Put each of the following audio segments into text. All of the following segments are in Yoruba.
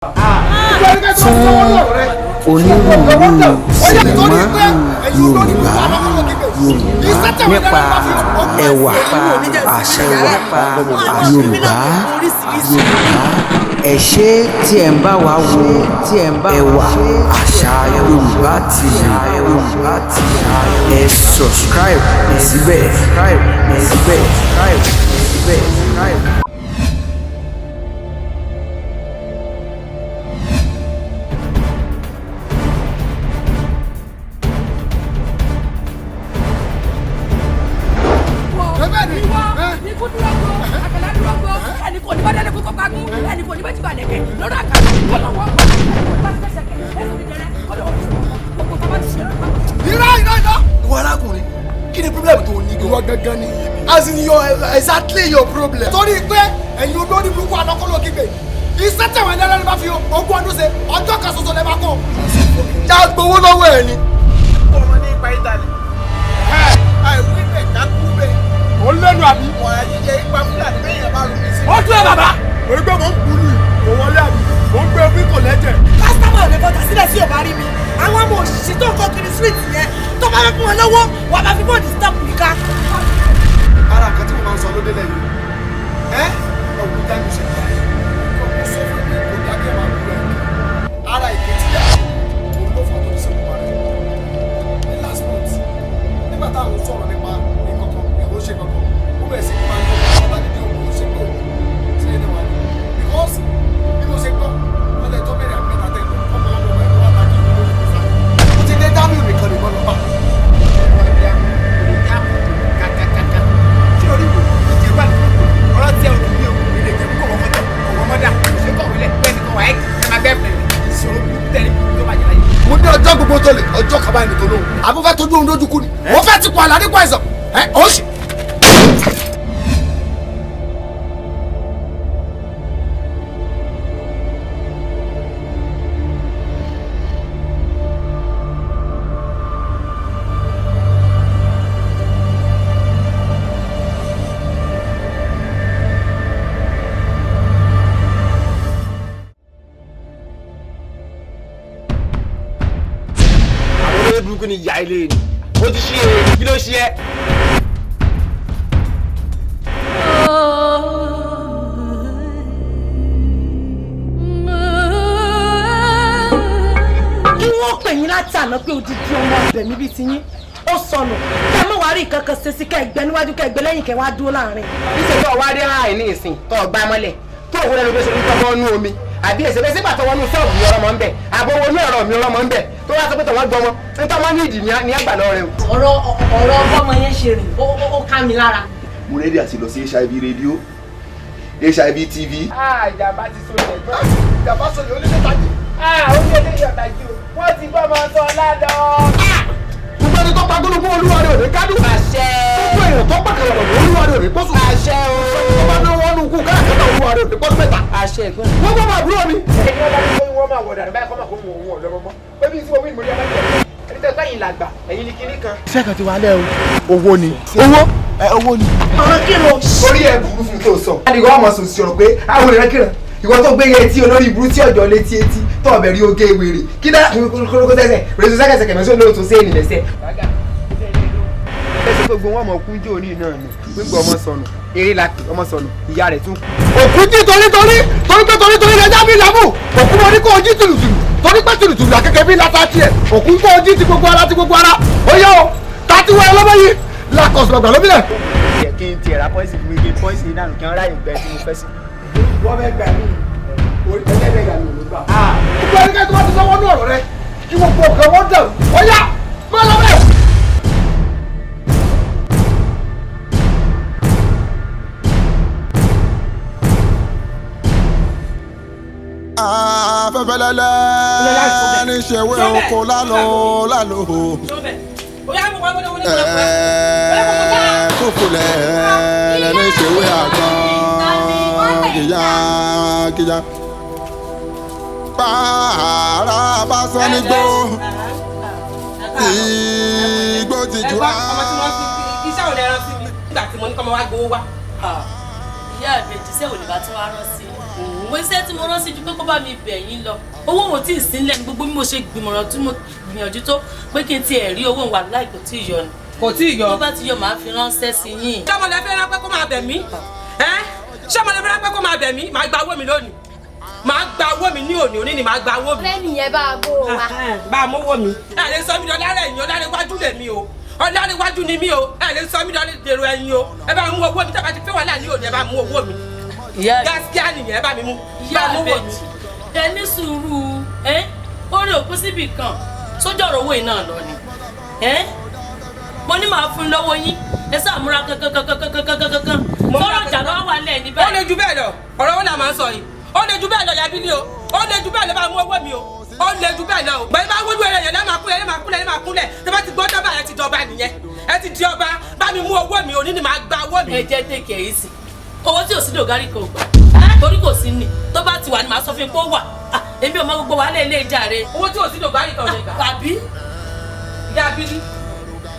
fún onírúurú sinimá Yorùbá nípa ẹwà àṣà Yorùbá ẹ ṣé tí ẹ ń bá wa wo ẹwà àṣà Yorùbá TV ẹ subscribe síbẹ̀. Exactly your problem. Sorry, and you don't even want to call it. He's such a man that I love you. I'm going to say, on top of the never go. Just go away. I will make that movie. Only Rabi. Why you take my flat? What's your Baba? We're going to pull you. Won't be able to let it. Last time I never see your body. I want more. She don't go to the streets yet. Don't have one. What have you got to stop me? Ara kan tí mo máa ń sọ lóde lẹ́yìn ọ̀gbìn dájú ṣe ta kò ní sọ fún mi kò dákẹ́ máa bú ẹ̀ ara ìké tí yà òun ló fà tó ní sẹ́kọ̀ọ́ rẹ̀ ní last month nígbà táwọn sọ̀rọ̀ nípa ìkọ̀kọ̀ ìyàwó ṣe kọ̀kọ̀ ó bẹ̀rẹ̀ sí máa ń lọ ọba dídí òun ṣe gbọ́ sí ẹni wà ní because bí mo ṣe gbọ́ wọ́n lè tó bẹ̀rẹ̀ àmì ìtàtẹ̀ ọmọ ọmọ ẹ̀ lọ́wọ́ àtàkì ìlú ó ti dé dámìù nìkan nìkan lọ́ba mo ní ọjọ́ gbogbo tó lè ọjọ́ kaba ẹni tó lóhùn àbúfẹ́ tójú ohun lójú kú ni wọ́n fẹ́ ti pọ̀ àlàdé pọ̀ ẹ̀sán ó sì. ni ìyá ilé ni ó ti ṣe é kí ló ṣe é. kí wọ́n pè yín láti àná pé odidi ọmọ ọbẹ̀ mi bíi ti yín ó sọnù kẹ́ mọ̀ wá rí nǹkan kan ṣe sí kẹ́gbẹ́ níwájú kẹ́gbẹ́ lẹ́yìn kẹ́ wá dúró láàrin. níṣẹ́ tó wá dé láàrin ní ìsìn tó gbá mọ́lẹ̀ tó òun lẹ́nu bẹ́sẹ̀ nípa bọ́ọ̀nù omi àbí èsè bẹ́sẹ̀ bàtọ̀ wọnú sọ́ọ̀bù mi ọlọ́mọ ń bẹ̀ àbọ̀ wọnú ẹ̀rọ mi ọlọ́mọ ń bẹ̀ tó wá sọ pé tọ̀wọ́ gbọmọ nítorí wọ́n ní ìdì ní àgbà lọ rẹ o. ọ̀rọ̀ ọgbọ́mọ yẹn ṣe rìn ó ká mi lára. mo rẹ́dí àti lọ sí HIV rédíò HIV TV. ìjàmbá ti sọ ilẹ̀ gbọ́ ìjàmbá sọ ilẹ̀ oníṣẹ́tají. ó ní eléyìí ọ̀tají o wọ́n ti gbọ́ ọmọ sọ ládọ́. gbogbo ẹni tó pagolo fún olúwa rẹ̀ òní kádùn. àṣẹ. gbogbo èèyàn tó pàkàlọ̀ lọ́dọ̀ olúwa rẹ̀ òní pọ́sù. àṣẹ o. tó bá náwó ọ̀nù kú káàkiri olúwa rẹ̀ òní pọ́sù mẹ́ta. àṣẹ ìgbọ́n. wọ́n bọ́ máa búrò mi. ẹni wọ́n bá ní kóyún wọ́n máa wọ̀ dànù báyìí kọ́ máa kó wọn òun ọ̀dọ́ mọ́ pé bí tí mo wí ìmọ̀lẹ́ bá jẹ́ ẹni tẹ́ sẹ́yìn làgbà ẹ̀yin ni kinní kan. iṣẹ́ kan ti wà lẹ́ o owó ni owó ni. ọ̀rọ̀ kí ló. orí ẹ̀ burú fún tó sọ. adigun ọmọ sùn sọ̀rọ̀ pé àwọn èèyàn kìràn ìwọ tó gbé etí olórí ìburú tí ọjọ́ létí etí tó ọbẹ̀ rí oge wèrè kí dá kórókó sẹ́sẹ̀ rèé sẹ́kẹ̀sẹ̀kẹ̀ mẹ́sàn-án lóòótọ́ sí ènìyàn lẹ́sẹ̀. ẹsẹ̀ gbogbo wọn mọ̀ kú jò ní náà ni gbogbo ọmọ sọnù eré láti ọmọ sọnù ìyá rẹ̀ tún. òkú jí torí rẹ̀ jábí làbù òkú mọ̀ ní kó o jí tùlùtùlù torí pé tùlùtùlù àkẹ́kẹ́ bí látà tiẹ̀ òkú kó o jí ti gbogbo ara ó yẹ o tàti wọ ọlọ́mọ yìí làkọ̀sùn ọgbà lómìnira. kí n tiẹ̀ ra pọ́ìsì fún mi kí n pọ́ìsì náà kí n ráyè gbẹ tí mo fẹ́ sí. wọ́n fẹ́ gbà mí ẹgbẹ́ gbà mí ò ló gbà. gbogbo ẹnikẹ́ni tó bá ti sọ́wọ́ ní ọ̀rọ̀ rẹ kí gbogbo ọ̀kan wọ́n dẹ̀ ó yá má lọ bẹ́ẹ̀. afẹ́fẹ́lẹ́lẹ́ níṣẹ́wé oko lálọ́ kókòlẹ̀ níṣẹ́wé àgbọn kìyà pààrà bá sọ nígbó igbó ti jù á. iṣẹ́ ò lè rán sí mi nígbà tí mo ní kọ́ mọ́ wá gbowó wá. ìyá ìbejì ṣé ò lè bá tún wá rán sí i. Mo iṣẹ́ tí mo rán sí ju pé kó bá mi bẹ̀ yín lọ. Owó ò tí ì sílẹ̀ ní gbogbo bí mo ṣe gbìmọ̀ràn tí mo gbìyànjú tó pé kí n ti ẹ̀ rí owó wà láì kò tí ì yọ ni. Kò tí ì yọ. Tó bá ti yọ màá fi ránṣẹ́ sí yín. Ṣé ọmọdé fẹ́ rán pé kó máa bẹ̀ mí? Ṣé ọmọdé fẹ́ rán pé kó máa bẹ̀ mí? Màá gba owó mi lónìí. Màá gba owó mi ní òní ni màá gba owó mi. Ọ̀rẹ́ nìyẹn bá a bó o wá. Bá a mówó mi. Ẹ lè sọ mí di ọ̀dàrẹ̀ ẹ̀yìn ọ̀dàrẹ̀ iwájú lè mi o. Ọ̀dàrẹ̀ iwájú ni mí o. Ẹ lè sọ mí di ọ̀dàrẹ̀ dèrò ẹ̀yìn o. Ẹ bá mú owó mi tẹ́ bá ti fẹ́ wà láàní òní ẹ bá mú owó mi. Gáàsíà nìyẹn ẹ bá mi mú. Ìyá àbẹ̀jì ẹ ní sùúrù orí òkú síbì kan sójú ọ̀rọ̀ owó iná lọ ni. Mo ní màá fún lọ́wọ́ yín ẹ sàmúra kankan. Sọ̀rọ̀ ìjà lọ́wọ́ wà lẹ́ẹ̀ níbẹ̀. Ó lè ju bẹ́ẹ̀ lọ ọ̀rọ̀ wo la máa ń sọ yìí. Ó lè ju bẹ́ẹ̀ lọ yàbí ni o. Ó lè ju bẹ́ẹ̀ lọ bá mú owó mi o. Ó lè ju bẹ́ẹ̀ lọ o. Bẹ́ẹ̀ bá wúlò ẹ̀rẹ̀ yẹn lẹ́ẹ̀ máa kúnlẹ̀. Tẹ́ bá ti gbọ́ dọ́bà ẹ ti dọba nìyẹn. Ẹ ti di ọba bá mi mú owó mi òní ni màá gba owó mi. Ẹ jẹ́ tèkè yìí sí. Owó tí ò sí dògárí kan gbà. Torí kò sí ni. Tó bá ti wà ni màá sọ fún yín pé ó wà. Èmi ò mọ gbogbo wa lé ilé ìjà rẹ. Owó tí ò sí dògárí kan ò lè gbà. Àbí? Ìyá Abílí.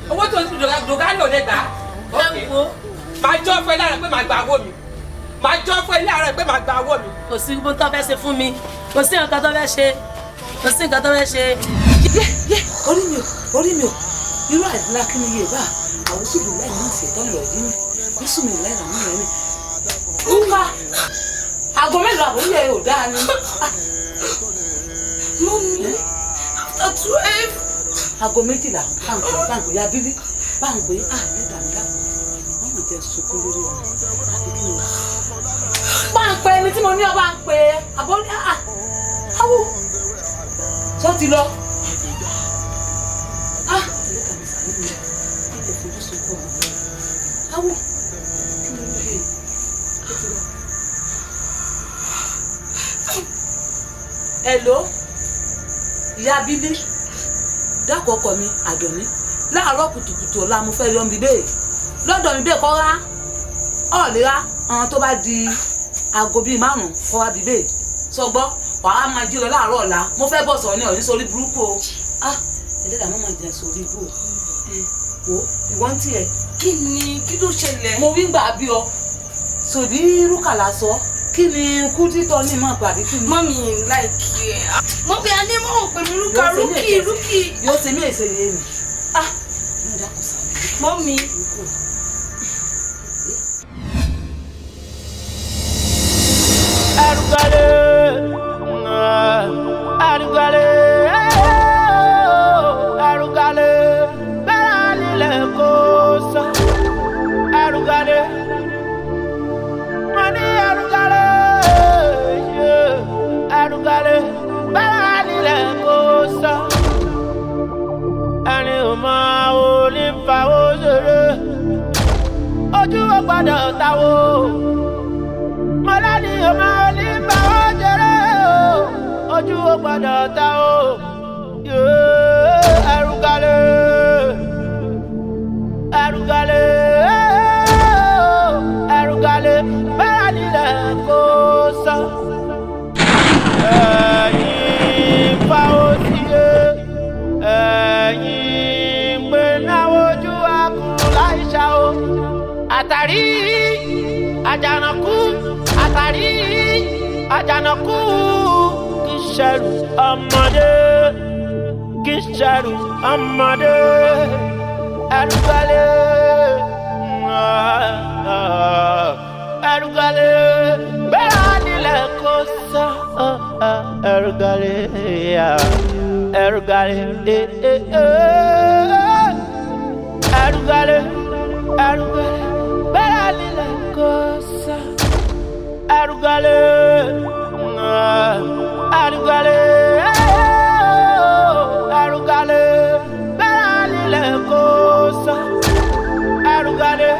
Owó tí ò sí dògárí ò lè gbà. Ẹ wo. Màá jọ́ fún ẹ lára pé màá gba owó mi. Màá jọ́ fún ẹ lára pé màá gba owó mi. Kò sí bó tó fẹ́ ṣe fún mi. Kò sí nǹkan tó fẹ́ ṣe. Orí mi ò. Irú àdúrà kí ni iye bá àwọn òṣèlú láì náà ṣe tán lọ dín ní. Bísú mi láì ràn mí rẹ̀ ni. Nǹka àgọ́ mélòó àbúrò ẹ̀ ò dáa ni. Mọ́mí after 12. Aago 12 báńkì ya bíbí báńkì ẹ̀dá mi dáhùn. Wọ́n mọ̀ jẹ́ sunkún lórí ọ̀rọ̀ àbí kí ni o. Báńkì ẹni tí mo ní ọ báńkì àbọ̀ ní àwọ̀ sọ ti lọ. Ẹlẹ́ka mi sàánú mi ẹ̀ fojú sunkún ọ̀rọ̀. Àwọ̀ kí ló ń lè ó ti lọ. Hello ìyá bíbí dákọ̀ ọkọ mi àdọ̀ní láàárọ̀ kùtùkùtù ọ̀la mo fẹ́ yọ mi bẹ́ẹ̀ lọ́dọ̀ mi bẹ́ẹ̀ kọ́ rá ọ̀lẹ́ra àwọn tó bá di aago bíi 5 kọ́ wá bí bẹ́ẹ̀ sọgbọ́ wàá máa jí lọ láàárọ̀ ọ̀la mo fẹ́ bọ̀ sọ̀rọ̀ ní ọ̀rí sórí burúkú o ẹ̀dẹ́dà mọ́ máa jẹ́ sórí ibú o ìwọ́n tiẹ̀ kí ló ṣẹlẹ̀ mo wí gbà bí ọ sòdí rúkàlà sọ kí ni kú títọ́ ní mọ̀ pàdé kí ni. Mọ́mí láìkí ẹ̀. Mo pe alẹ́ mọ́ ò pè mí rúkì. Yóò ṣe mí èsè yé mi. Mo dákun sáré. Mọ́mí. Arugale, bẹ́ẹ̀ nílẹ̀ kó sọ. Arugale. Arugale, bẹ́ẹ̀ nílẹ̀ kó sọ. Ẹni ò mọ òní fa òṣèré. Ojú ò gbọ́dọ̀ táwo. Mọ̀lẹ́ni ò mọ òní fa òṣèré. Ojú ò gbọ́dọ̀ táwo. Arugale, bẹ́ẹ̀ nílẹ̀ kó sọ. Ẹ̀yin fa òsìyé, ẹ̀yin gbé náà ojú akùn láìṣà o. Àtàrí àjànàkú kì í ṣẹrù ọmọdé. Arugale, bẹ́ẹ̀ nílẹ̀ kó sọ. Arugale, bẹ́ẹ̀ nílẹ̀ kó sọ. Arugale, bẹ́ẹ̀ nílẹ̀ kó sọ. Arugale.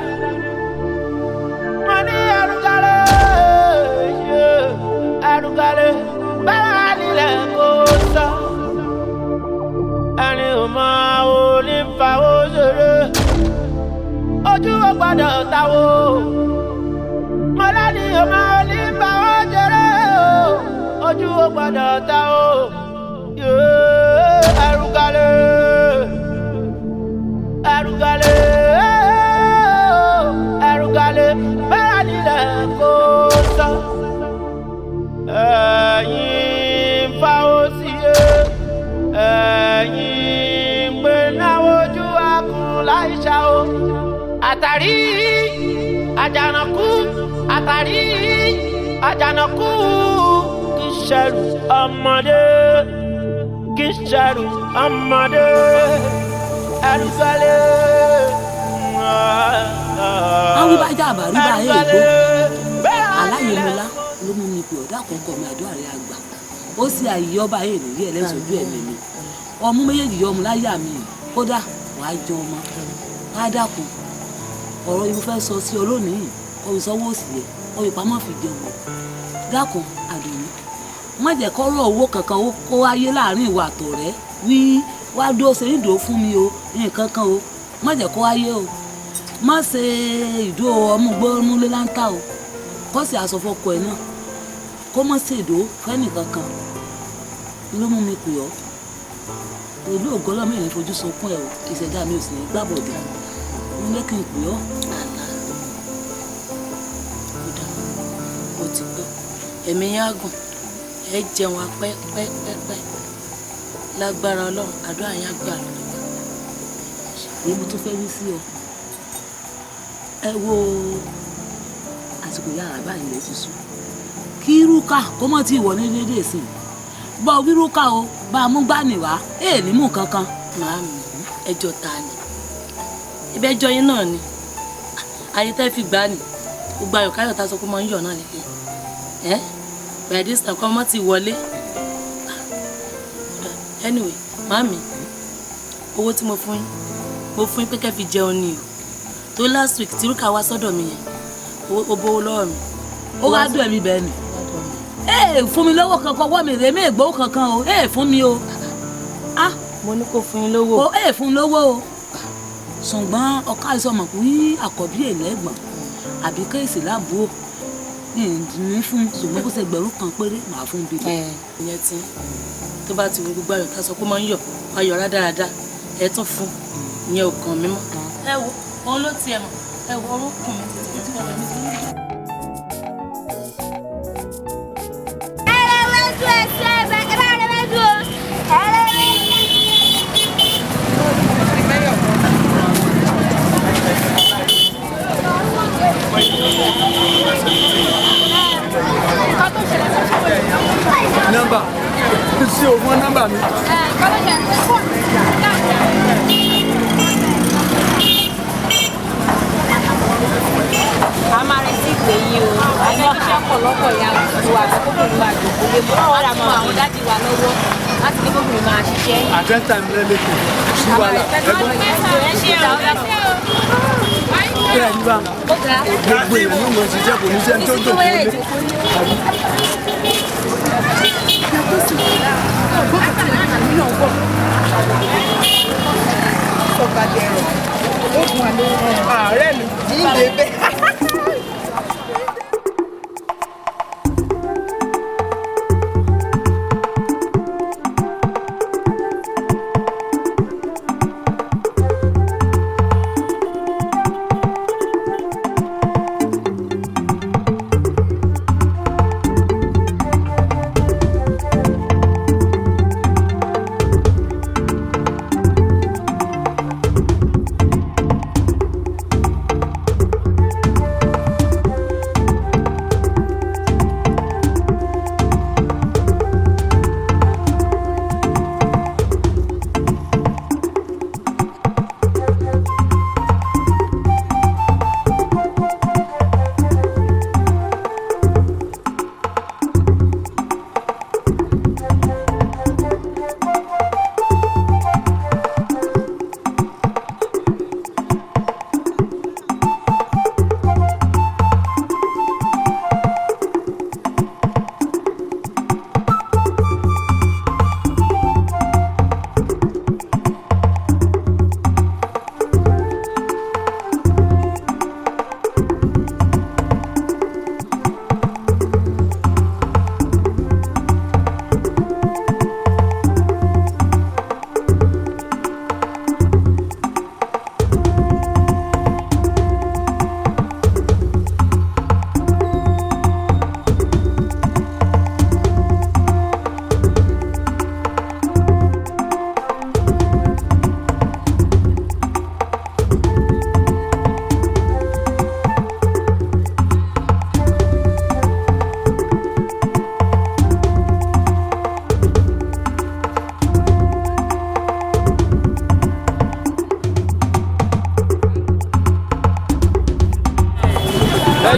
Arugale, bẹ́ẹ̀ nílẹ̀ kó sọ. Ẹni ò mọ òní fa òṣèré. Ojú ò gbọ́dọ̀ táwo. Mọ̀lẹ́ni ò mọ òní fa òṣèré. Ojú ò gbọ́dọ̀ táwo. Arugale, bẹ́ẹ̀ nílẹ̀ kó sọ. fa òsì ẹ̀yìn gbé náà ojú akùn láìṣà o àtàrí àjànàkú àtàrí àjànàkú kì í ṣẹrù ọmọdé kì í ṣẹrù ọmọdé ẹrù sọlẹ. àwọn ìbájá àbárí bá èègbó aláyèmọlá ló mú mi pé ọ̀dọ́ àkọ́kọ́ mi àdó àrẹ àgbà ó sì àyè ọba ayé nìyí ẹlẹ́sọ̀jú ẹ̀mí mi ọmú méjèèjì yọ ọmú láyà mi kódà wàá jẹ ọmọ wàá dàkún ọ̀rọ̀ yìí mo fẹ́ sọ sí ọ lónìí kọ́ ìsanwó òsì yẹ kọ́ ìpamọ́ fi jẹun dákun àdùnní má jẹ́ kọ́rọ̀ owó kankan ó kó ayé láàrin ìwà àtọ̀rẹ́ wí wá dó ṣe nídòó fún mi o nǹkan kan o má jẹ́ kó ayé o má ṣe ìdó ọmúgbómúlé láńtà o kọ́ sì aṣọ fọkọ ẹ̀ náà kó má ṣe ìdó fẹ́nìkankan ló mú mi pè ọ́ ìlú ògọ́lọ́ mi ò ní fojú sunkún ẹ̀ o ìṣẹ̀dá mi ò sì ní gbàbọ̀dọ̀ mo ní kí n pè ọ́. ó ti gbọ́ ẹ̀mí yín á gùn ẹ jẹun apẹ́pẹ́pẹ́ lágbára ọlọ́run àdúrà yín á gbà lọ́dọ̀. èyí mo tún fẹ́ wí sí ọ ẹ wo àsìkò yàrá báyìí lè ti sùn kí rúkà kó mọ̀ tí ìwọ ní déédéé sí i bọ́ wí rúkà o bá a mú gbani wá ní mú kankan. màámi ẹjọ́ ta ni ibi ẹjọ́ yín náà ni ayé tẹ́ fi gbá ni gbogbo ayọ̀káyọ̀ tá a sọ pé máa ń yọ̀ náà nìyẹn by this time kọ́ mọ́ ti wọlé anyway màámi owó tí mo fún yín pé kẹ́ fi jẹun ni o tó last week tí rúkà wá sọ́dọ̀ mi yẹn ó bówó lọ́wọ́ mi. ó wá dùn ẹ̀mí bẹ́ẹ̀ ni fún mi lọ́wọ́ kankan wọ́n mi rèé mi ègbó kankan o fún mi o. mo ní kó fún yín lówó. o fún lówó o ṣùgbọ́n ọkọ àìsàn ọmọ pé àkọ́bí ẹ̀lẹ́gbọ̀n àbí kéèsì láàbùrò ní fún ṣùgbọ́n kó ṣe gbẹ̀rún kan péré màá fún bíbí. ìyẹn tí tó bá ti wo gbogbo ayọ̀ tá a sọ pé máa ń yọ̀ ayọ̀ rádaràda ẹ tún fún ìyẹn ò kàn mí mọ́. ẹ wo òun ló tiẹ̀ mọ̀ ẹ wo orúnkún mi títí tí wọ́n bẹ̀ mí sí. nọ́mbà sí o fún nọ́mbà mi. a máa retí ìpè yín o àwọn iṣẹ́ ọ̀pọ̀lọpọ̀ ya gbogbo àgbẹ̀kọ̀kọ̀ máa dòkó lé mọ́ ọ́n mọ́ àwọn dájú wa lọ́wọ́ láti ní kókò máa ṣiṣẹ́. àtẹ́ntà mi lẹ́lẹ́kọ̀ọ́ sí wàhálà ẹgbọ́n. bẹ́ẹ̀ ni bá gbogbo ìlú ló ṣiṣẹ́ kò ní ṣe tó dòkó lé. SOGBADERO ààrẹ mi kì í lè bẹ́ẹ̀.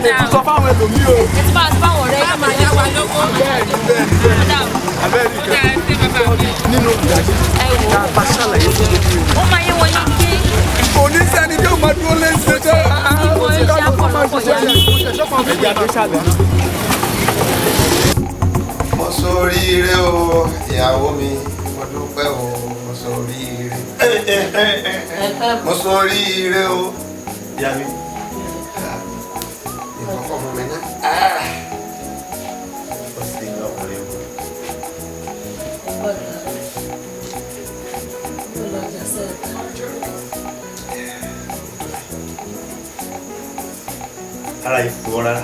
tètè tún sọ fáwọn ẹlòmíì o. ẹ ti bá a fáwọn ọ̀rẹ́ yìí máa yá wa lówó. abẹ́rẹ́ nínú ìdájí ká bá ṣàlàyé fún gbogbo èèyàn. ó máa yé wọn yín ké. oníṣẹ́ni tí ó máa dúró lé ṣe jẹ́ ẹ̀jẹ̀ àgbéṣàlẹ̀. mo ṣoríire o ìyàwó mi mo dúpẹ́ o mo ṣoríire. mo ṣoríire o ìyá mi. ìkọ̀kọ̀ mọ̀ mi náà. ó sì ń lọkùnrin o. ara ìfowó rárá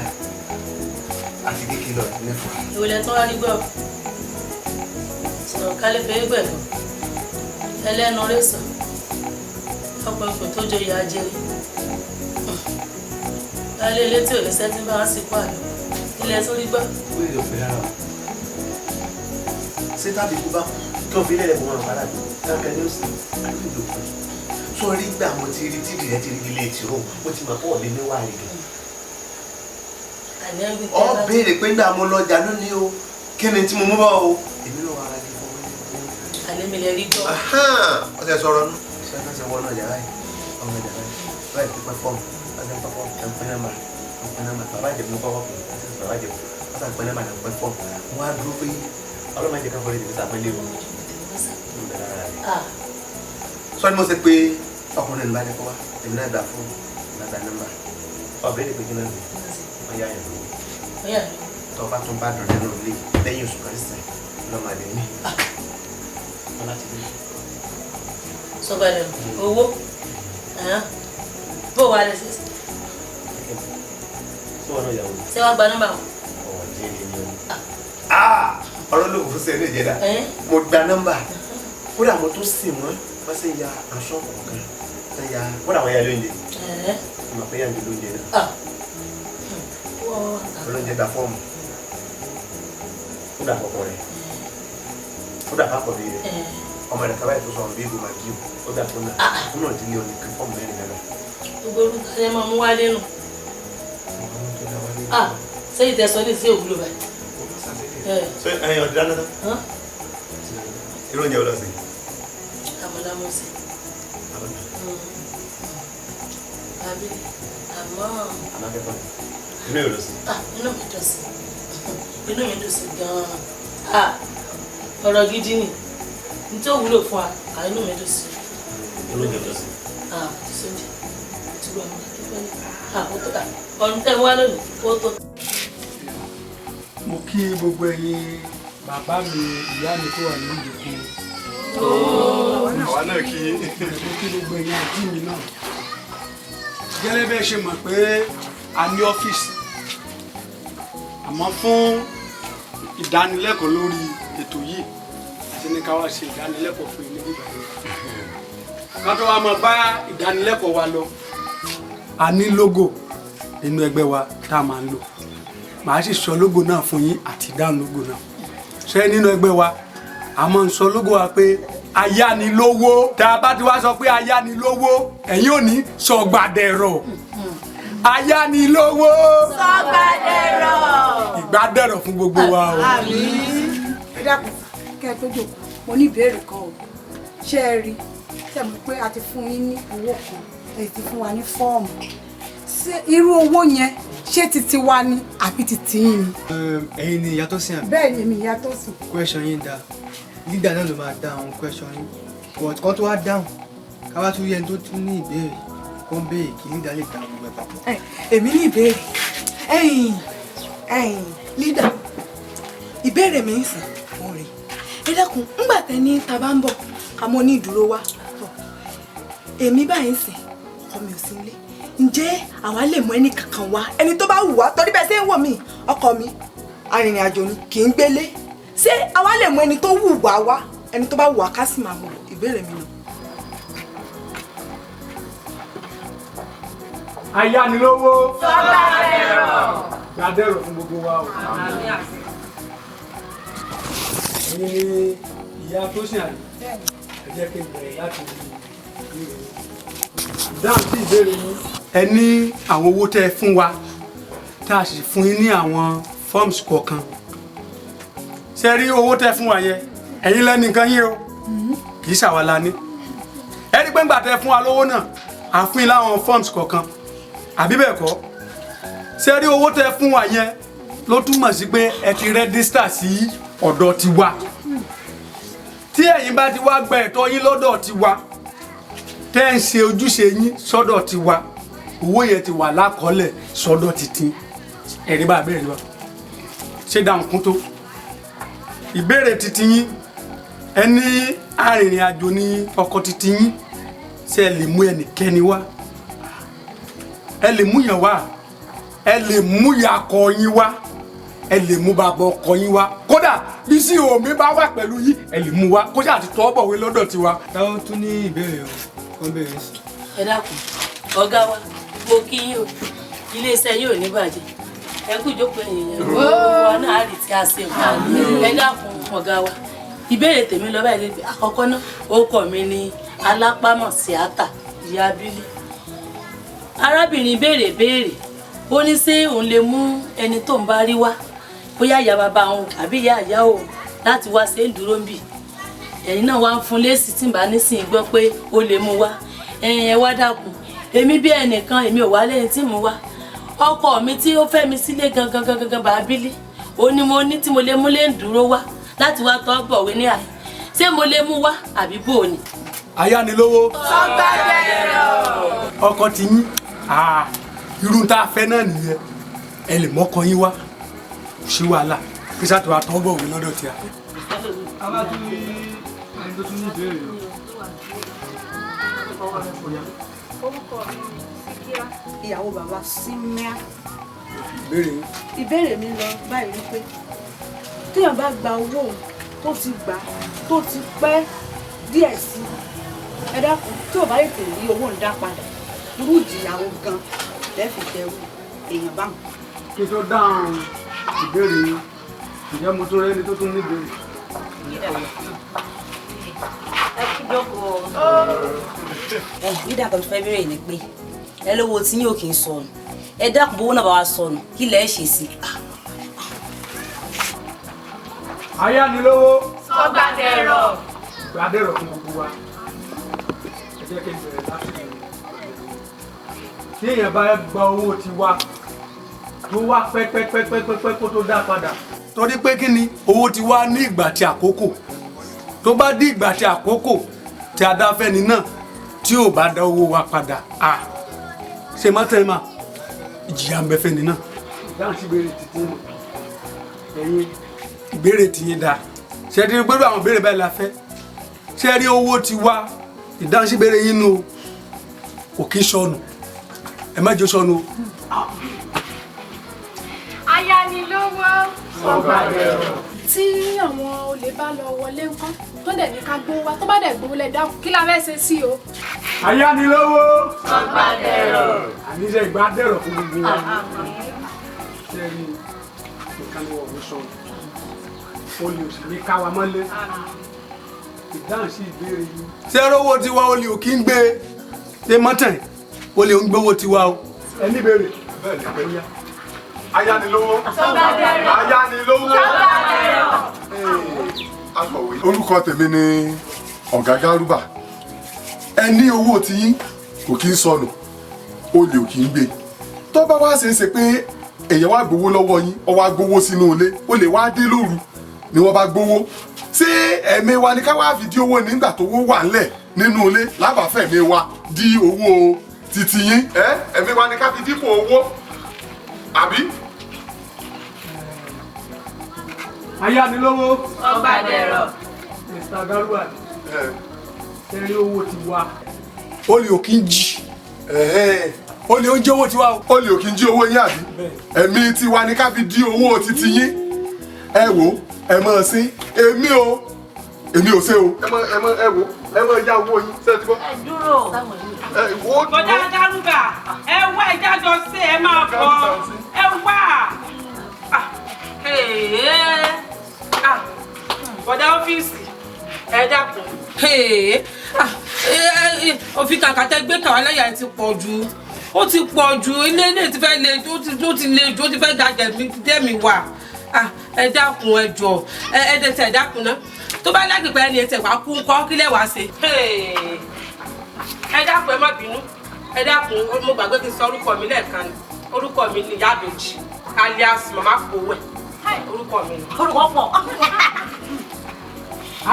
àti kékeré lọ mẹ́fà. ìwòlẹ̀ tó wá rí gbọ́ sọ̀rọ̀ kálí fẹ́ gbẹ̀gbọ́ ẹlẹ́nu rẹ̀ sàn ọ̀pọ̀ ìpè tó jọ ìyá ajẹ́rẹ́ lálẹ́ ilé tí ò ní sẹ́tí bá wá sí pa àlọ́ ilẹ̀ tó rí gbọ́. ó lè pè rárá o ṣé tábì kú bá tó fi lẹ́lẹ̀ fún wọn padà bí kankan ní òsì àlejò fún sọ rí gbà mo ti rí tíì rẹ ti rí ilé ìtìró mo ti mọ̀ pọ̀ lé níwá rẹ̀ ọ béèrè pé nígbà mo lọ jà lónìí o kí ni tí mo mú bá o èmi ló wà á di fún mi. àlẹ́ mi lè rí gbọ́. ọ̀sẹ̀ sọ̀rọ̀ nù ṣé ẹ fẹ́ wọ́n náà yàrá yìí ọmọ yàrá yìí báyìí ti pẹ́ fọ́ọ̀mù ọ̀sẹ̀ pẹ́ fọ́ọ̀mù ẹ̀ńpẹ́ nọ́mbà bàbá ìjẹ̀bù ní kọ́kọ́ pé bàbá ìjẹ̀bù ọ̀sẹ̀ ẹ̀ńpẹ́ nọ́mbà ní pẹ́ fọ́ọ̀mù wọ́n á dúró pé ọlọ́mọ ìjẹ̀ kan fọ́ọ̀rẹ́ ìdílé sàpẹ́lẹ́ o. sọ ni mo ṣe pé ọkùnrin ní bá ní kọ́ wá èmi náà gbà fún nàgbà nọ́mbà ọ̀bẹ̀rẹ̀ pé kí náà ní ọ̀yá yẹn lówó tó bá tún bá dùn nínú ilé lẹ́yìn oṣù kan sísè lọ́mọdé ní. SOGBADERO owó bó wà lẹ ṣe. ṣé wàá gba nọ́mbà wọn. ọ̀rọ̀ ló kò sẹ́ni ìjẹ́dá mo gba nọ́mbà kódà mo tún sìn wọ́n wọ́n sì ya aṣọ kọ̀ọ̀kan ṣe ya kódà wọ́n ya lóúnjẹ mo pé yànjú lóúnjẹ náà olóúnjẹ gba fọ́ọ̀mù kódà àkọ́kọ́ rẹ̀ kódà àkọ́kọ́ rẹ̀ ọmọ rẹ̀ kábàáyé tó sọ̀rọ̀ bí egbò máa kí o ó gbà fún náà fún náà dílé ọ̀nì kí fọ́ọ̀mù mẹ́rin náà. gbogbo orúkọ ẹ máa mú wálé nù. ṣé ìtẹ̀sọ́ ní sí òwúlò báyìí. ṣé ẹyin ọ̀dí dáná tán. irú oúnjẹ wo lọ sí. àmàlà mo sì. àbí àmọ́. àmọ́ akẹ́kọ̀ọ́ inú yóò lọ sí. inú mi dùn sí inú mi dùn sí gan-an ọ̀rọ̀ gidi ni nítorí ó wúlò fún wa inú mi dùn sí. inú mi dùn sí. sóúnjẹ tí wọ́n mú akẹ́kọ̀ọ́ ní ọ̀run tẹ́ wá lónìí ó tó. mo kí gbogbo ẹ̀yin bàbá mi ìyá mi tó wà ní ìdòkú. àwa náà kí mo kí gbogbo ẹ̀yin àti mi náà. gẹ́lẹ́ bẹ́ẹ̀ ṣe mọ̀ pé a ní ọ́fíìsì àmọ́ fún ìdánilẹ́kọ̀ọ́ lórí ètò yìí àti ní ká wá ṣe ìdánilẹ́kọ̀ọ́ fún ilé ìgbà yìí. ká tó wá máa bá ìdánilẹ́kọ̀ọ́ wa lọ a ní lógò nínú ẹgbẹ́ wa tá a máa ń lò màá sì sọ lógò náà fún yín àti ìdáhùn lógò náà ṣé nínú ẹgbẹ́ wa a máa ń sọ lógò wa pé ayánilówó tá a bá ti wá sọ pé ayánilówó ẹ̀yin ò ní SOGBADERO ayánilówó SOGBADERO ìgbádẹ́rọ̀ fún gbogbo wa o. ẹ dákun kẹ́ ẹ tó jókòó mo ní ìbéèrè kan o ṣé ẹ rí ṣé mo pé a ti fún yín ní owó kan ẹ ti fún wa ní fọ́ọ̀mù ṣé irú owó yẹn ṣé ti tiwa ni àbí ti tiyín ni. ẹ̀yin ni ìyá tó sìn àbí. bẹ́ẹ̀ ni èmi ìyá tó sìn. question yín dáa leader náà ló máa dá àwọn question yín but kan tó wá dáhùn ká wá tún rí ẹni tó tún ní ìbéèrè kan béèrè kí leader lè dá gbogbo ẹ̀ papọ̀. èmi ní ìbéèrè leader ìbéèrè mi ń sìn fún rè ẹ dákun ńgbà tẹ ní ta bá ń bọ̀ àmọ́ ní ìdúró wa èmi báyìí ń sìn ọkọ mi ò sí nílé ǹjẹ́ àwa lè mú ẹni kankan wá ẹni tó bá wù wá torí bẹ́ẹ̀ ṣe ń wò mí ọkọ mi arìnrìn àjò ni kì í gbélé ṣé àwa lè mú ẹni tó wù wá wá ẹni tó bá wù wá ká sì máa mú ìbéèrè mi nù. ayánilówó SOGBADERO fún gbogbo wa o. ẹ̀yin ni ìyá tó sìn àyè ẹ jẹ́ kí n bẹ̀rẹ̀ láti dáhùn sí ìbéèrè yín. ẹ ní àwọn owó tẹ́ ẹ fún wa tá a sì fún yín ní àwọn forms kọ̀ọ̀kan ṣe rí owó tẹ́ fún wa yẹn ẹ̀yin lẹ́nu nǹkan yín o kì í ṣàwa la ní ẹni pé ńgbà tẹ́ fún wa lówó náà a fún yín láwọn forms kọ̀ọ̀kan àbí bẹ́ẹ̀ kọ́ ṣe rí owó tẹ́ fún wa yẹn ló túmọ̀ sí pé ẹ ti rẹ́dísítà sí ọ̀dọ̀ tiwa tí ẹ̀yin bá ti wá gba ẹ̀tọ́ yín lọ́dọ̀ tiwa tẹ́ ń ṣe ojúṣe yín sọ́dọ̀ tiwa owó yẹn ti wà lákọọ́lẹ̀ sọ́dọ̀ títí ẹ̀rí bá bẹ́ẹ̀ lọ ṣé dáhùn kún tó ìbéèrè títí yín ẹni arìnrìn àjò ní ọkọ̀ títí yín ṣé ẹ lè mú ẹnikẹ́ni wá ẹ lè mú yàn wá ẹ lè mú yakọ yín wá ẹ lè mú bàbá ọkọ yín wá kódà bí sí omi bá wà pẹ̀lú yín ẹ lè mú wá kódà àti tọ́ bọ̀wé lọ́dọ̀ tiwa. táwọn tún ní ìbéèrè o wọ́n béèrè sí. ẹ dákun ọ̀gá wa mo kí yín o iléeṣẹ́ yóò ní bàjẹ́ ẹ kú ìjókòó èèyàn wa náà rí tí a ṣe wà ẹ dákun ọ̀gá wa ìbéèrè tèmi lọ báyìí lè àkọ́kọ́ náà orúkọ mi ni alápámọ̀ síátà ìyá abílé arábìnrin béèrè ó ní ṣé òun lè mú ẹni tó ń bá rí wá bóyá ìyá bàbá òun àbí ìyá òun láti wá ṣe ń dúró ń bì ẹ̀yin náà wá ń fún lésì tí ń bá nísìnyí gbọ́ pé ó lè mú wá ẹ wá dákun èmi bí ẹnìkan èmi ò wá lẹ́yìn tí mo wá ọkọ mi tí ó fẹ́ mi sílé gangan bá bílí ó ní mo ní tí mo lè mú lé ń dúró wá láti wá tọ́ bọ̀wé ní àyè ṣé mo lè mú wá àbí bò ní. ayánilówó SOGBADERO ọkọ tí yín irú tá a fẹ́ náà nìyẹn ẹ lè mọ́kọ yín wá ṣé wàhálà kí sátọ̀ àtọ́ bọ̀wé lọ́dọ̀ tí a. aláàtúwí ẹni tó tún ní ìbéèrè o. orúkọ mi ni Síkírá ìyàwó bàbá Símíà. ìbéèrè mi lọ báyìí wípé téèyàn bá gba owó tó ti gbà tó ti pẹ́ díẹ̀ sí ẹ dákun tí ò bá lè tèlé rí owó ń dá padà irú ìjìyàwó gan lẹ́ẹ̀fì tẹ̀wé èèyàn báwọn. kí tó dáhùn ìbéèrè yín ìjẹ́ mo tún rẹ́ni tó tún ní ìbéèrè. nígbà kan tó fẹ́ bẹ̀rẹ̀ ni pé ẹ lówó tí yóò kì í sọnù ẹ dákun bówó náà bá wa sọnù kí lẹ ṣe sí. ayánilówó SOGBADERO gbàdérò fún gbogbo wa ẹ jẹ́ kí n bẹ̀rẹ̀ láti bẹ̀rẹ̀ tí èèyàn bá gba owó tiwa tó wá pẹ́pẹ́pẹ́pẹ́pẹ́ kó tó dá padà torí pé kí ni owó ti wá ní ìgbà tí àkókò tó bá dí ìgbà tí àkókò tí a dá fẹ́ni náà tí ò bá dá owó wa padà ṣe má tẹ́ ma ìjìyà ń bẹ fẹ́ni náà. dáhùn sí ìbéèrè títí mọ̀ ẹ̀yin ìbéèrè tí yín dáa ṣe rí gbẹ́rù àwọn ìbéèrè báyìí la fẹ́ ṣe rí owó ti wá ìdáhùn sí ìbéèrè yín nù kò kí sọnù ẹ má jẹ́ sọnù. ayánilówó SOGBADERO tí àwọn olè bá lọ wọlé ńkọ́ tó dẹ̀ ní ká gbówó wá tó bá dẹ̀ gbówó lẹ̀ dáhùn kí la fẹ́ ṣe sí o. ayánilówó SOGBADERO àníṣe ìgbàdẹ̀rọ fún gbogbo wa ṣe rí nǹkan ní wọ́n sọ olè òsì ní káwa mọ́lé ìdáhùn sí ìbéèrè yìí. ṣé owó tiwa olè ò kí ń gbé ṣe mọ́tàn olè ò ń gbówó tiwa o ẹni béèrè bẹ́ẹ̀ ni pé yá. ayánilówó SOGBADERO ayánilówó SOGBADERO. akọ̀wé. orúkọ tèmi ni ọ̀gá Gárúbà ẹ ní owó tiyín kò kí ń sọnù olè ò kí ń gbé tó bá wá ṣeé ṣe pé èèyàn wá gbowó lọ́wọ́ yín ó wá gbowó sínú ilé olè wá dé lóru ni wọ́n bá gbowó ṣé ẹ̀mí wa ni ká wá fi dí owó nígbà tó wó wà ńlẹ̀ nínú ilé lábàáfẹ̀mí wa dí owó titi yín ẹ̀mí wa ni ká fi dípò owó àbí. ayánilówó SOGBADERO Mr. Gárúbà ẹ̀rí owó ti wá olè ò kí ń jí olè ó ń jí owó tiwa o. olè ò kí ń jí owó yín àbí ẹ̀mí tiwa ni ká fi dí owó titi yín ẹ wò ẹ mọ̀ sí èmi ò ṣe o ẹ mọ̀ ya owó yín ṣe ti bọ́. ẹ dúró bọ́dá Gárúbà ẹ wá ìjájọ sí ẹ máa bọ̀ ẹ wá bọ́dá ọ́fíìsì ẹ dákun òfin kàkà tẹ gbé kàwá lẹ́yà ti pọ̀ jù ó ti pọ̀ jù ilé ti fẹ́ le ó ti le jù ó ti fẹ́ gàjẹ̀ tẹ́mi wà ẹ dákun ẹ jọ̀ọ́ ẹ dẹ̀ tẹ̀ dákun náà tó bá lágbègbè ẹni ẹ̀tẹ̀ wá kú ńkọ́ kílẹ̀ wá ṣe. ẹ dákun ẹ má bínú ẹ dákun mo gbàgbé kí n sọ orúkọ mi lẹ́ẹ̀kan ni orúkọ mi ni Ìyá Ìbejì alias Mama Kowẹ̀ orúkọ mi ni. orúkọ pọ̀.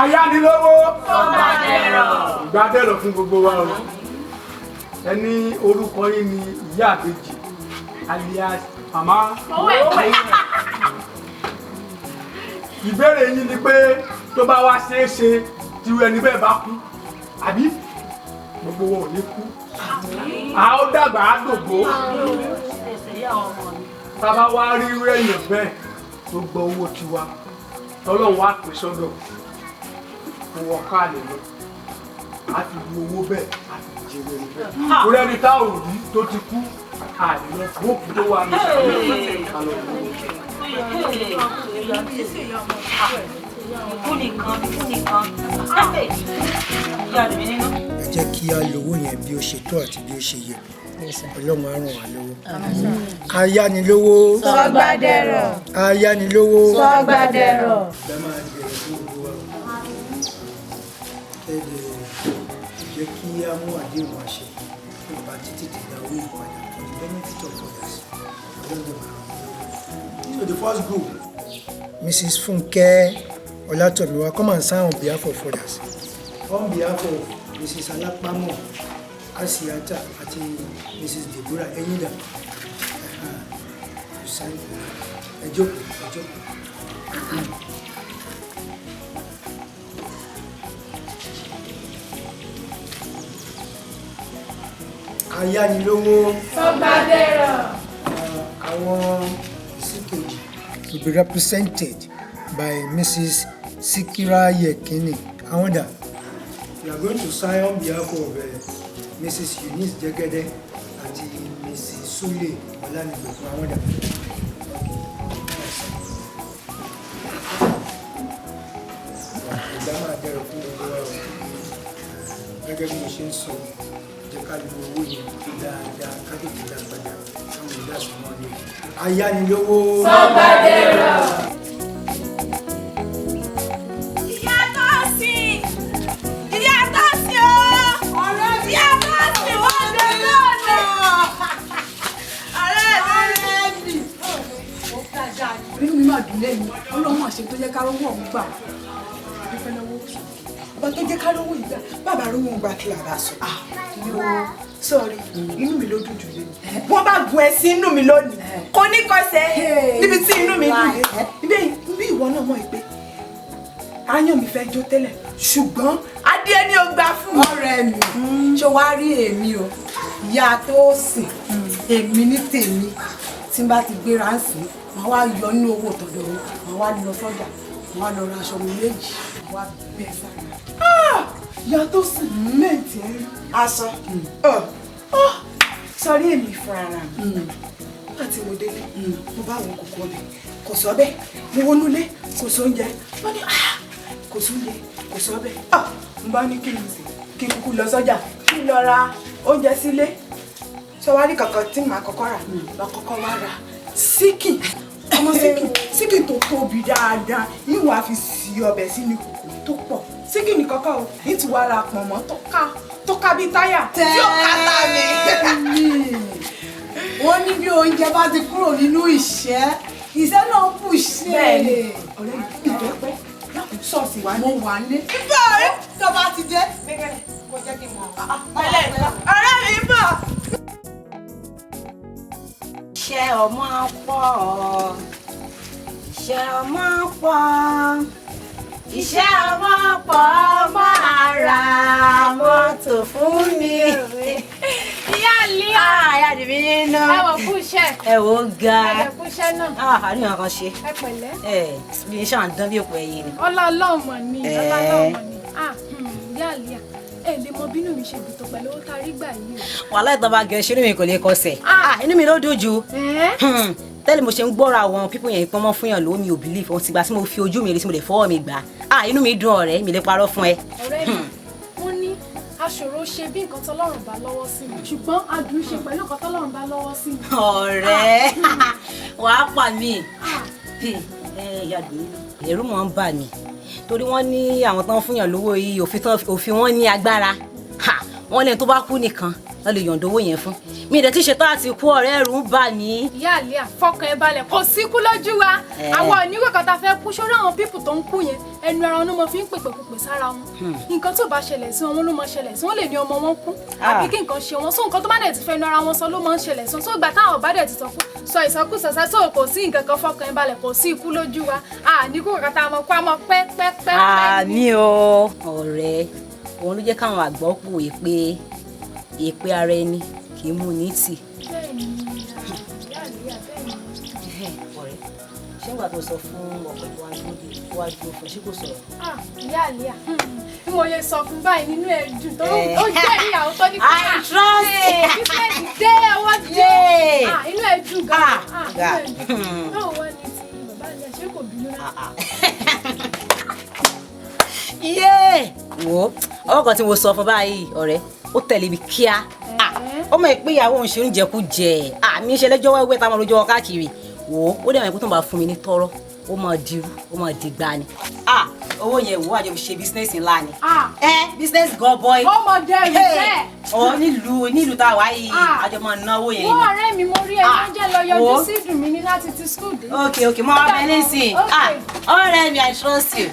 ayánilówó Sọgbàdẹrọ. Gbàdẹrọ fún gbogbo wa o ẹni orúkọ yín ni Ìyá Ìbejì alias Mama Kowẹ̀. ìbéèrè yín ni pé tó bá wá ṣeé ṣe tí ẹni bẹ́ẹ̀ bá kú àbí gbogbo wọn ò ní kú a ó dàgbà á dògbó tá a bá wá rí irú èèyàn bẹ́ẹ̀ tó gbọ́ owó tiwa tọ́lọ́run wá pè sọ́dọ̀ kó wọ́n ká lè lọ a ti lu owó bẹ́ẹ̀ a ti jèrè ẹni bẹ́ẹ̀ torí ẹni tá ò rí tó ti kú àìlọ fóòkù tó wà ní ẹ jẹ́ kí a lówó yẹn bí ó ṣe tó àti bí ó ṣe yẹ Ọlọ́run á ràn wá lọ́wọ́. Ayánilówó Sọgbàdẹrọ. Ayánilówó Sọgbàdẹrọ. ẹ jẹ́ kí a mú àdéhùn àṣẹ fún ìbá títí tẹ̀lé owó ìpadà for the benefit of others. So the first group, Mrs. Funke Olatomiwa, come and sign on behalf of others. On behalf of Mrs. Alapamo Asiata àti Mrs. Deborah Enyida, you sign for ẹ jókòó, ẹ jókòó. Ayánilówó Sọgbàdẹrọ. Àwọn ìsìkejì will be represented by Mrs. Sikira Yekini. Awanda, we are going to sign on behalf of Mrs. Eunice Jegede and Mrs. Sule Olanigbe. Awanda. Ìdámà dẹ̀rọ̀ fún gbogbo wa o. Gẹ́gẹ́ bí mo ṣe ń sọ, jẹ́ ká lo owó yẹn dáadáa ká tètè dá padà káwọn ìdásùn náà ní. Ayánilówó Sọgbàdẹrọ. inú mi máa dùn lẹ́yìn Ọlọ́run àṣẹ tó jẹ́ ká rówó ọ̀hún gbà dúpẹ́ lọ́wọ́ ọba tó jẹ́ ká rówó ìgbà bàbá rówó ń gbà kí làbá sọ. Sọ́ọ̀rì inú mi ló dùn jù lé wọ́n bá gun ẹ sí inú mi lónìí kò ní kọsẹ̀ níbi tí inú mi dùn dé bí ìwọ náà mọ̀ pé ayán mi fẹ́ jó tẹ́lẹ̀ ṣùgbọ́n adé ni ó gbà fún ọ̀rẹ́ mi ṣé wàá rí èmi o ìyá tó sìn èmi ní tèmi tí n bá ti gbéra ń sìn màá wá yọ nínú owó tọ̀dọ̀ wọn màá wá lọ sọ́jà màá wá lọ ra aṣọ mi méjì màá wá bẹ́ẹ̀ sára. ìyá tó sìn mẹ́ǹtì ẹ̀ aṣọ sọrí èmi fún ara mi láti mo délé mo bá àwọn kòkó ọbẹ̀ kò sọ bẹ́ẹ̀ mo wọnú ilé kò sọ oúnjẹ wọ́n ní kò sọ oúnjẹ kò sọ bẹ́ẹ̀ mo bá ní kí n sì kí n kúkú lọ sọ́jà kí n lọ ra oúnjẹ sílé sọwárí kankan tí màá kọ́kọ́ rà lọ kọ́kọ́ wá ra síkì ọmọ síkì tó tóbi dáadáa yìí wàá fi sí ọbẹ̀ sínú kòkó tó pọ̀ síkì ní kọ́kọ́ o yìí ti wá ra pọ̀nmọ́ tó ká bí táyà tí ó ká tá mi. wọ́n ní bí oúnjẹ bá ti kúrò nínú ìṣẹ́ náà bù ṣe. bẹ́ẹ̀ni ọ̀rẹ́ mi ìjọpẹ́ láti ṣọ́ọ̀ṣì wa mo wà ní. ìgbà rẹ tó bá ti dé. kò jẹ́ kí n mọ̀. ọ̀rẹ́ mi bọ̀. Iṣẹ́ ọmọ pọ̀, iṣẹ́ ọmọ pọ̀, iṣẹ́ ọmọ pọ̀ máa ra mọ́tò fún mi. Ìyá Líà. Ìyá Dìbí nínú. Ẹ wò fún iṣẹ́. Ẹ wò ga. Ẹ fún iṣẹ́ náà. Àríyàn kan ṣe. Ẹ pẹ̀lẹ́. Bí iṣẹ́ à ń dán bí òpó ẹyin ni. Ọlọ́ọ̀lọ́ọ̀ mọ̀ ni. Ọlọ́ọ̀lọ́ọ̀ mọ̀ ni. Ìyá Líà. Ẹ lè mọ bínú mi ṣe dùn tó pẹ̀lú owó tá a rí gbà yìí o. Wàhálà ìtàn bá gẹ̀ ṣe inú mi kò lè kọsẹ̀. Inú mi ló dùn jù. Tẹ́lẹ̀ mo ṣe ń gbọ́ra àwọn pípọ̀ yẹn pọ́nmọ́ fún yàn lówó mi ò bìlíf ohun tìgbà tí mo fi ojú mi rí tí mo lè fọwọ́ mi gbà. Inú mi dùn ọ̀rẹ́ mi lè parọ́ fún ẹ. Ọ̀rẹ́ mi wọ́n ní aṣòro ṣe bí nǹkan tọ́lọ́run bá lọ́wọ́ sí mi ṣùgbọ́n adùn ṣe pẹ̀lú nǹkan tọ́lọ́run bá lọ́wọ́ sí mi. ọ̀rẹ́ wàá pa mí ẹ̀rù mọ̀ ń bà mí torí wọ́n ní àwọn tán fúnyàn lówó yìí òfin wọn ní agbára wọ́n lẹ́ni tó bá kú nìkan wọ́n lè yọ̀ǹda owó yẹn fún mi ìdẹ̀ tí ṣetán àti kú ọ̀rẹ́ ẹ̀rù ń bà mí. ìyá àlíà fọkàn ẹ balẹ̀ kò sí kú lójú wa àwọn oníwèé kan tá a fẹ́ kú sórí àwọn pípù tó ń kú yẹn ẹnu ara wọn ló mọ fi ń pèpè sára wọn nǹkan tó bá ṣẹlẹ̀ sí wọn ló mọ ṣẹlẹ̀ sí wọn lè ní ọmọ wọn kú àbí kí nǹkan ṣe wọn sọ nǹkan tó bá dẹ̀ ti fẹnu ara wọn sọ ló mọ ń ṣẹlẹ̀ sọ ìgbà táwọn bá dẹ̀ ti sọ ìsọkúsọ sọ kò sí nǹkan kan fọkàn ẹ balẹ̀ kò sí ikú lójú wa àníkú kankan tá a mọ̀ kó a mọ̀ pẹ́pẹ́pẹ́. àmì o ọ̀rẹ́ òun ló jẹ́ káwọn àgbọ̀ pòwe pé èpè ara ẹni kì í mú ní tì. ọ̀rẹ́ ṣé wàá tó sọ fún ọ̀pọ̀ iwájú òfin ṣé kò sọ̀rọ̀. ìyá àlíà bí mo lè sọ fún báyìí nínú ẹ̀ dùn tó ó jẹ́ ìyàwó tó ní I trust bísíǹsì dé ọwọ́ dé inú ẹ̀ dùn gan-an báwo wá ní ti bàbá àlíà ṣé kò bínú rárá. wo ọwọ́ kan tí mo sọ fún báyìí ọ̀rẹ́ ó tẹ̀lé mi kíá ó mọ̀ pé ìyàwó òun ṣe oúnjẹ kú jẹ àmì ìṣe lẹ́jọ́ wẹ́wẹ́ táwọn olójọ́ káàkiri wò ó dẹ̀ mọ̀ pé tó ń bá fún mi ní tọ́rọ́ ó máa dirú ó máa dìgbà ni owó yẹn wò àjọ fi ṣe bísínẹ́sì ńlá ni bísínẹ́sì gọbọi ọmọdé rẹ fẹ́ nílùú tá a wá yìí àjọ máa náwó yẹn. wọ́n ọ̀rẹ́ mi mo rí ẹni jẹ́ lọ yọjú sí ìdùn mi ní láti ti skul dé. ok mo wá bẹ nísìn ọ̀rẹ́ mi I trust you.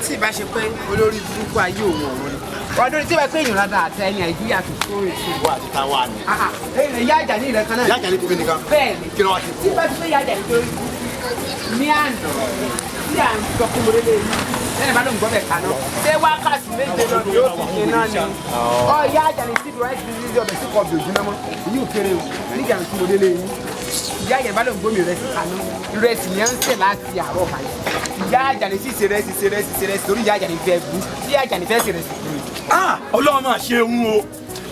tí ìbá ṣe pé olórí burúkú ayé òun ọ̀run ni wọ́n dórí tí ìbá pé èèyàn ládàá àti ẹni nàìjíríà tó tó rè sí ìwọ àti táwa ni. ìyá àjà ní ìrẹ́ kan náà. ìyá àjà ní kúbi nìkan. bẹ́ẹ̀ni kí ló wá sí. tí ìbá ti pé ìyá àjà ní torí ní àná tí à ń sọ fún mo lélẹ̀ yìí lẹ́yìn bá ló ń gbọ́ bẹ̀ kaná ṣé wákàtí méje lọ ni yóò fi ṣe náà ni. ìyá àjà ní síbi ráìsì ní ọbẹ̀ sí kọ́ọ̀bù òjúmọ́ èyí ò kéré o nígbà tí mo lélẹ̀ yìí ìyá yẹn bá ló ń gbómi ìrẹsì kaná ìrẹsì yẹn ń sè láti àárọ̀ báyìí ìyá àjàní sì ṣe rẹsì torí ìyá àjàní fẹ́ bú ìyá àjàní fẹ́ ṣe rẹsì fún mi. Ọlọ́run máa ṣe ń o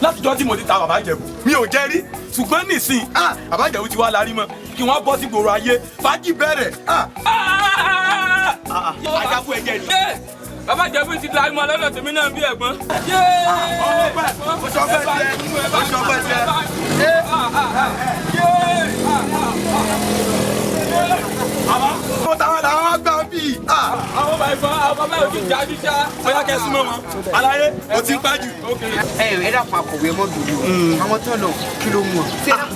látijọ́ tí mo ti ta bàbá Ìjẹ̀bú mi ò jẹ́ rí ṣùgbọ́n nísìn bàbá Ìjẹ̀bú ti wá larí mọ́ kí wọ́n bọ́ sí gbòòrò ayé fàájì bẹ̀rẹ̀. ajagun ẹ̀jẹ̀ ni. bàbá Ìjẹ̀bú ti larí mọ́ lọ́dọ̀ tèmi náà bí ẹ̀gbọ́n. mo táwọn làwọn gbà bí. àwọn bàbá ìfọ àwọn bàbá yóò ti jáde ṣá. bóyá kẹ́ súnmọ́ wọn aláyé o ti ń pẹ́ jù. ẹ dàpọ̀ àkọ̀wé mọ́ dùdú àwọn tó lọ kí ló mú ọ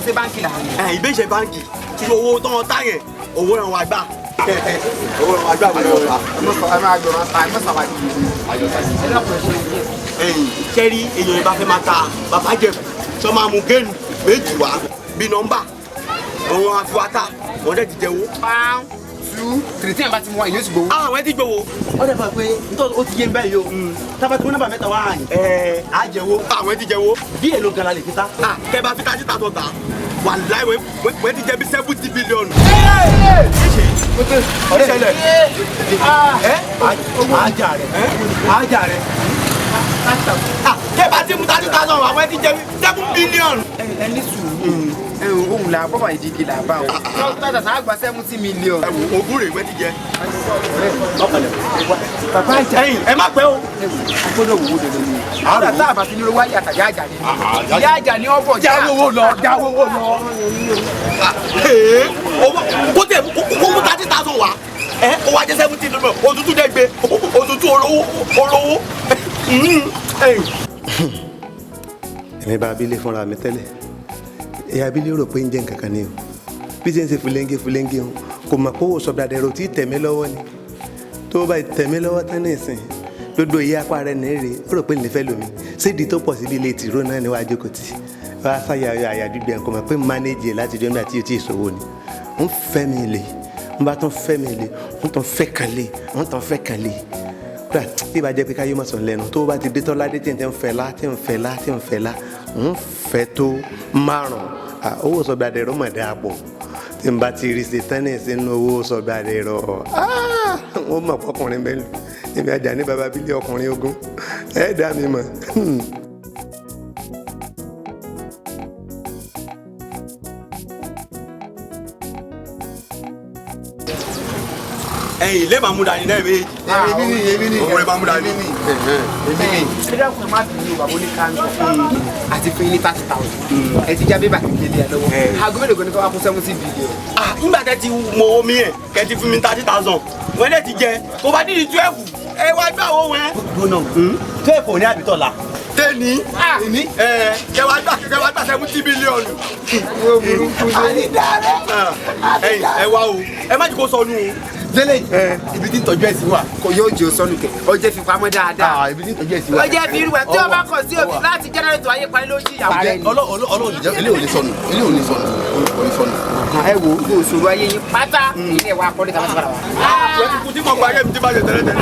ṣé báńkì làwọn. ìbéṣe báńkì tí owó tán táyẹ̀ owó rẹ̀ wá gbà. owó rẹ̀ wá gbà wọlé ọ̀la. kẹ́rí èèyàn bá fẹ́ máa ta bàbá Ìjẹ̀bú tó máa mú géènù méjì wá bí nọ́mbà òun àfiwátà wọ́n dẹ̀ ti jẹ owó. 1 2 3 tí ẹ̀ bá ti mú wa yóò sì gbowó. àwọn ẹ ti gbowó. ó dẹ̀ fà pé nítorí ó ti yé bẹ́ẹ̀ yóò tábà tí wọ́n náà bá mẹ́ta wá hàn á jẹ́wó. àwọn ẹ ti jẹ́wó. bí èlò gan la lè fi ta. kẹ́ bá fi ta síta tó ta wà láì wọ́n ti jẹ bí 70 bílíọ̀nù. ọ̀rẹ́ ṣẹlẹ̀ ajá rẹ̀ kẹ́ bá ti mú 30,000 àwọn ẹ ti jẹ bí 7 bílíọ̀nù. ẹni sùúrù ohun la bọ́bà ìdíje là bá o. tọ́jà sáà gba 70 mílíọ̀nù. ogún rè wẹ́ ti jẹ. bàbá ìjẹyìn ẹ má pẹ́ o. agbọ́dọ̀ wò ó dẹ̀dẹ̀ ni. àwọn tá a bá ti ní owó àyà tàbí àjà ni. ìyá àjà ni ọ̀bọ̀ jáwówó lọ. kó tẹ̀ kó mú 30,000 wá ó wá jẹ́ 70 lọ́nà òtútù dẹ́gbẹ́ òtútù olówó. èmi bá abilé fúnra mi tẹ́lẹ̀ ìyá abilé rò pé ń jẹ́ nǹkan kan ni o bí ṣe ń ṣe fúlẹ́ńgé o kò mọ̀ pé owó SOGBADERO tí tẹ̀mí lọ́wọ́ ni tó bá tẹ̀mí lọ́wọ́ tán ní ìsìn gbogbo ìyá apá rẹ̀ nìire ó rò pé ń lè fẹ́ lómi sídìí tó pọ̀ síbi ilé tìró náà níwájú kò tí wàá sáyà àyà gbígbẹ nǹkan mọ̀ pé mánéjì ẹ̀ láti jọ́ńdà tí o ti ìṣòwò ni ń fẹ́ mi lè ń bá tún fẹ́ mi lè ń tún fẹ́ kan lè ń tún fẹ́ kan lè kúrà tí ìbá jẹ́ pé káyọ́ mọ̀ sàn lẹ́nu tó bá ti dé tọ́lá dé tí ń fẹ́ lá ń fẹ́ tó márùn-ún owó SOGBADERO mọ̀ dáa pọ̀ tí n bá ti rí ṣe tẹ́nì sínú owó SOGBADERO wọ́n mọ̀ pọ́kùnrin bẹ́ẹ̀ lù èmi ajá ní baba bílẹ̀ ọkùnrin ogun ẹ̀ dá mi mọ̀. ẹ̀yin lè máa mú dání náà méjì. èmi ni òun rẹ̀ máa mú dání. èmi ni. ẹ dákun ẹ má bínú bàbá oníkàńtò àti fún yín ní 30,000 ẹ ti já bébà kékeré ẹ lọ́wọ́ aago mélòó ni kí wọ́n kó 70 billion. nígbà tẹ́ ti mọ omi ẹ̀ kẹ́ ti fún mi 30,000 wọ́n lè ti jẹ kó bá dídì 12 ẹ wá gbà owó wọn. gbóná 12 ní àbítọ́lá. tẹ́ni kẹ́ wá gbà 70 billion. ẹ wá o ẹ má jẹ́ kó sọnù o. délé ibi tí ń tọ́jú ẹ̀ sí wa kò yóò jẹ́ sọnù kẹ̀ ọ jẹ́ fi pamọ́ dáadáa. ibi tí ń tọ́jú ẹ̀ sí wa. ó jẹ́ fi irú ẹ̀ tí ó bá kàn sí òbí láti jẹ́nẹ́rẹ́tò ayé parí lójú ìyàwó rẹ̀ ni. ọlọ́run jẹ́ ilé òní sọnù ilé òní sọnù òní sọnù. ẹ wo gbogbo òṣòro ayé yín pátá ilé wa kọ́lé tàbí tàbí wa. wọ́n ti kú tí mo gba ayé mi ti bá yẹ tẹ́lẹ̀ tẹ́lẹ̀.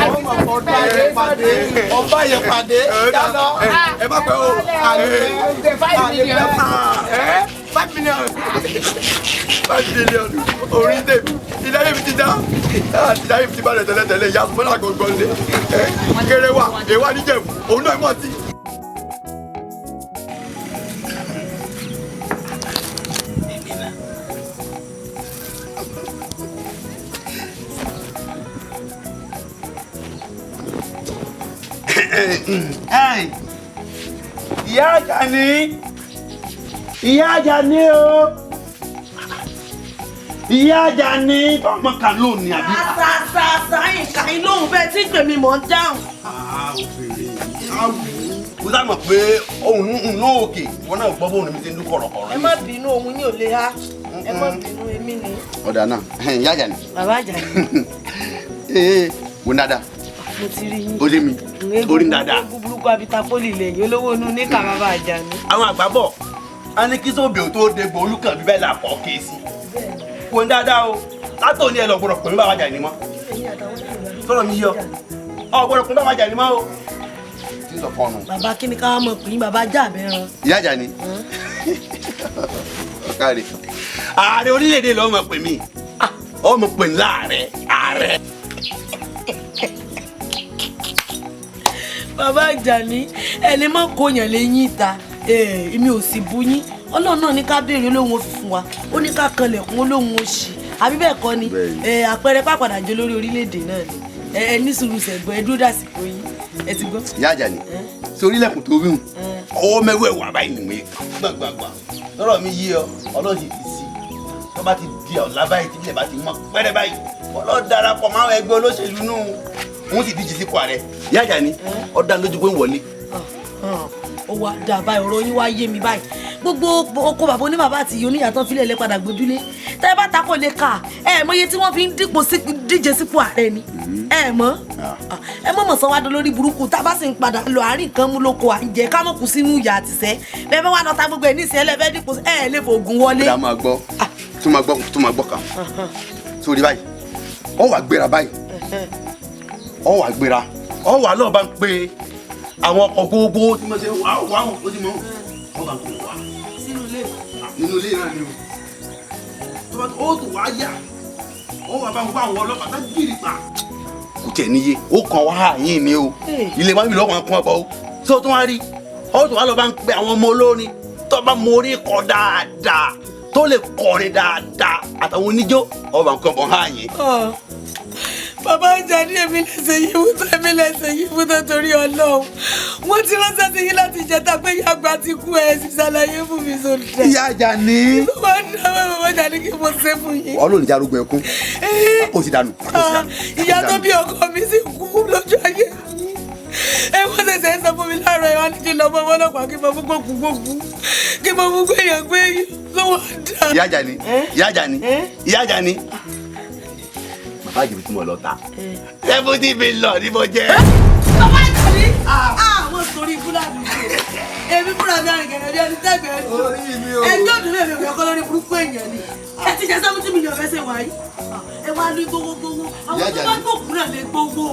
ọba yẹ pàdé ẹ má pẹ́ o. 5 million. 5 million orí tèmi ìdáyé mi ti dá ìdáyé mi ti bá yẹ tẹ́lẹ̀ tẹ́lẹ̀ ìyá sọmọlá gbọ̀ngàn lé kéré wa èèwà níjẹ̀bù òun náà mọ̀ sí. ìyá Àjàní ìyá Àjàní o ìyá Àjàní ọmọ kan lónìí àbí. sáyìn kàyín lóhùn bẹ́ẹ̀ tí pèmí mọ̀ ń dáhùn. mo sá mọ̀ pé òun ń lọ òkè wọn náà gbọ́ bóun mi ti ń dún kọ̀rọ̀kọ̀rọ̀. ẹ má bínú ohun yín ò lè há ẹ má bínú èmi ni. ọ̀dà náà ìyá Àjàní. bàbá Àjàní. wo dáadáa. mo ti rí yín. ó lé mi orí dáadáa. eégún burúkú abitapoli lẹ́yìn olówó inú ní ká bàbá Àjàní. àwọn àgbà bọ̀ a ní kí sóbì ò tó dégbò olùkàn bíbẹ́ là pọ̀ kéésì. wo dáadáa o látò ní ẹ lọ gbọ́dọ̀ pẹ̀lú bàbá Àjàní mọ́. sọ̀rọ̀ mi yọ ọ gbọ́dọ̀ pẹ̀lú bàbá Àjàní mọ́ o. tí ń sọ fọ́ọ̀nù. bàbá kí ni ká mọ̀ pé bàbá Jàbẹ́ràn. ìyá Àjàní. ọ̀kàrẹ̀ ààrẹ orílẹ̀-èdè lọ́ọ́ mọ̀ pé mi ọmọ pè ní láàrẹ ààrẹ. bàbá Àjàní ẹni má kóyàn lẹ́yìn ìta èmi ò sì bú yín Ọlọ́run náà ní ká béèrè olóhùn ó fi fún wa ó ní ká kanlẹ̀kùn olóhùn ó ṣì àbí bẹ́ẹ̀ kọ́ ni àpẹẹrẹ pàpàdà jọ lórí orílẹ̀-èdè náà ni ẹ ní sùúrù sẹ̀gbọ́n ẹ dúró dàsìkò yín ẹ ti gbọ́. ìyá Àjàní sórí ilẹ̀kùn tó wíwùn ọwọ́ mẹ́wẹ́ wà báyìí nìwé gbàgbàgbà lọ́rọ̀ mi yí ọ Ọlọ́run sì ti sí tó bá ti di ọ̀la báyìí tí ilẹ̀ bá ti mọ́ pẹ́rẹ́ báyìí Ọlọ́run darapọ̀ máwọn ẹgbẹ́ olóṣèlú nù wọ́n sì díje sípò ààrẹ ìyá Àjàní ó dá lójú pé ń wọlé. ó wá dà báyìí ọ̀rọ̀ yín wá yé mi báyìí gbogbo oko bàbá oníbàbá àti oníyàtọ̀ fílẹ̀ lẹ́ padà gbójúlé tẹ́ ẹ bá takò lè kà ẹ mọ iye tí wọ́n fi ń díje sípò ààrẹ ni ẹ mọ̀ sọ wá dán lórí burúkú tá a bá sì ń padà lọ àárín kan mú lóko à ń jẹ ká mọ̀ kú sínú ìyà àtìsẹ́ bẹ́ẹ̀ bá wà lọ́ta gbogbo ẹ̀ ní ìsẹ́ ẹlẹ́fẹ́ dípò ẹ lè fògùn wọlé. ìdá máa gbọ́ tó máa gbọ́ kà sórí báyìí ọ wà gbéra báyìí ọ wà gbéra ọ wà náà bá ń pe àwọn ọkọ̀ gbogbo tí mo ṣe wà ó ti mọ̀ ọ bá ń pè wá nínú ilé náà ni o ó tún wá yà ó wà bá ń wá àwọn ọlọ́pàá tá gírì pa. kò tẹ̀ níye ó kàn wá yín ni o ilé máa ń lọ́ wọn kún ọ̀pọ̀ o tí o tún wá rí ó tún wá lọ bá ń pe àwọn ọmọ olórin tó bá mọ orí kọ dáadáa tó lè kọrin dáadáa àtàwọn oníjó ó bá ń kọ́ bọ̀ hàn yín. bàbá Àjàní èmi lẹ́sẹ̀ yìí fún tó torí Ọlọ́run wọ́n ti ránṣẹ́ sí yín láti ìjẹta pé yàgbà ti kú ẹ̀ sì ṣàlàyé fún mi sórí rẹ̀. ìyá Àjàní. wọ́n ní àwọn bàbá Àjàní kí mo ṣe fún yín. Ọlọ́run ìjà arúgbó ẹkún ó ti dànù. ìyá tó bí ọkọ mi sì kú lójú ayé mi ẹ wọ́n ṣẹ̀ṣẹ̀ ń sọ fún mi láàárọ̀ ẹ̀ wọ́n ní kí n lọ mọ́ ọlọ́pàá kí n mọ gbogbo kí n mọ gbogbo èèyàn gbé lọ́wọ́ dá. ìyá Àjàní ìyá Àjàní ìyá Àjàní bàbá jìbìtì tí mo lọ ta 70 million ni mo jẹ. bàbá Àjàní àwọn sórí fúlàní ṣe èmi fúnra mi àrìnkẹ̀rẹ̀ bí ẹni tẹ́gbẹ̀ẹ́ ẹjọ́ òdùnú èmi ò kọ́ lórí burúkú èèyàn ni ẹ ti jẹ 70 million fẹsẹ̀ wáyé ẹ wá ní gbogbo àwọn tó bá gbòkú náà lè gbogbo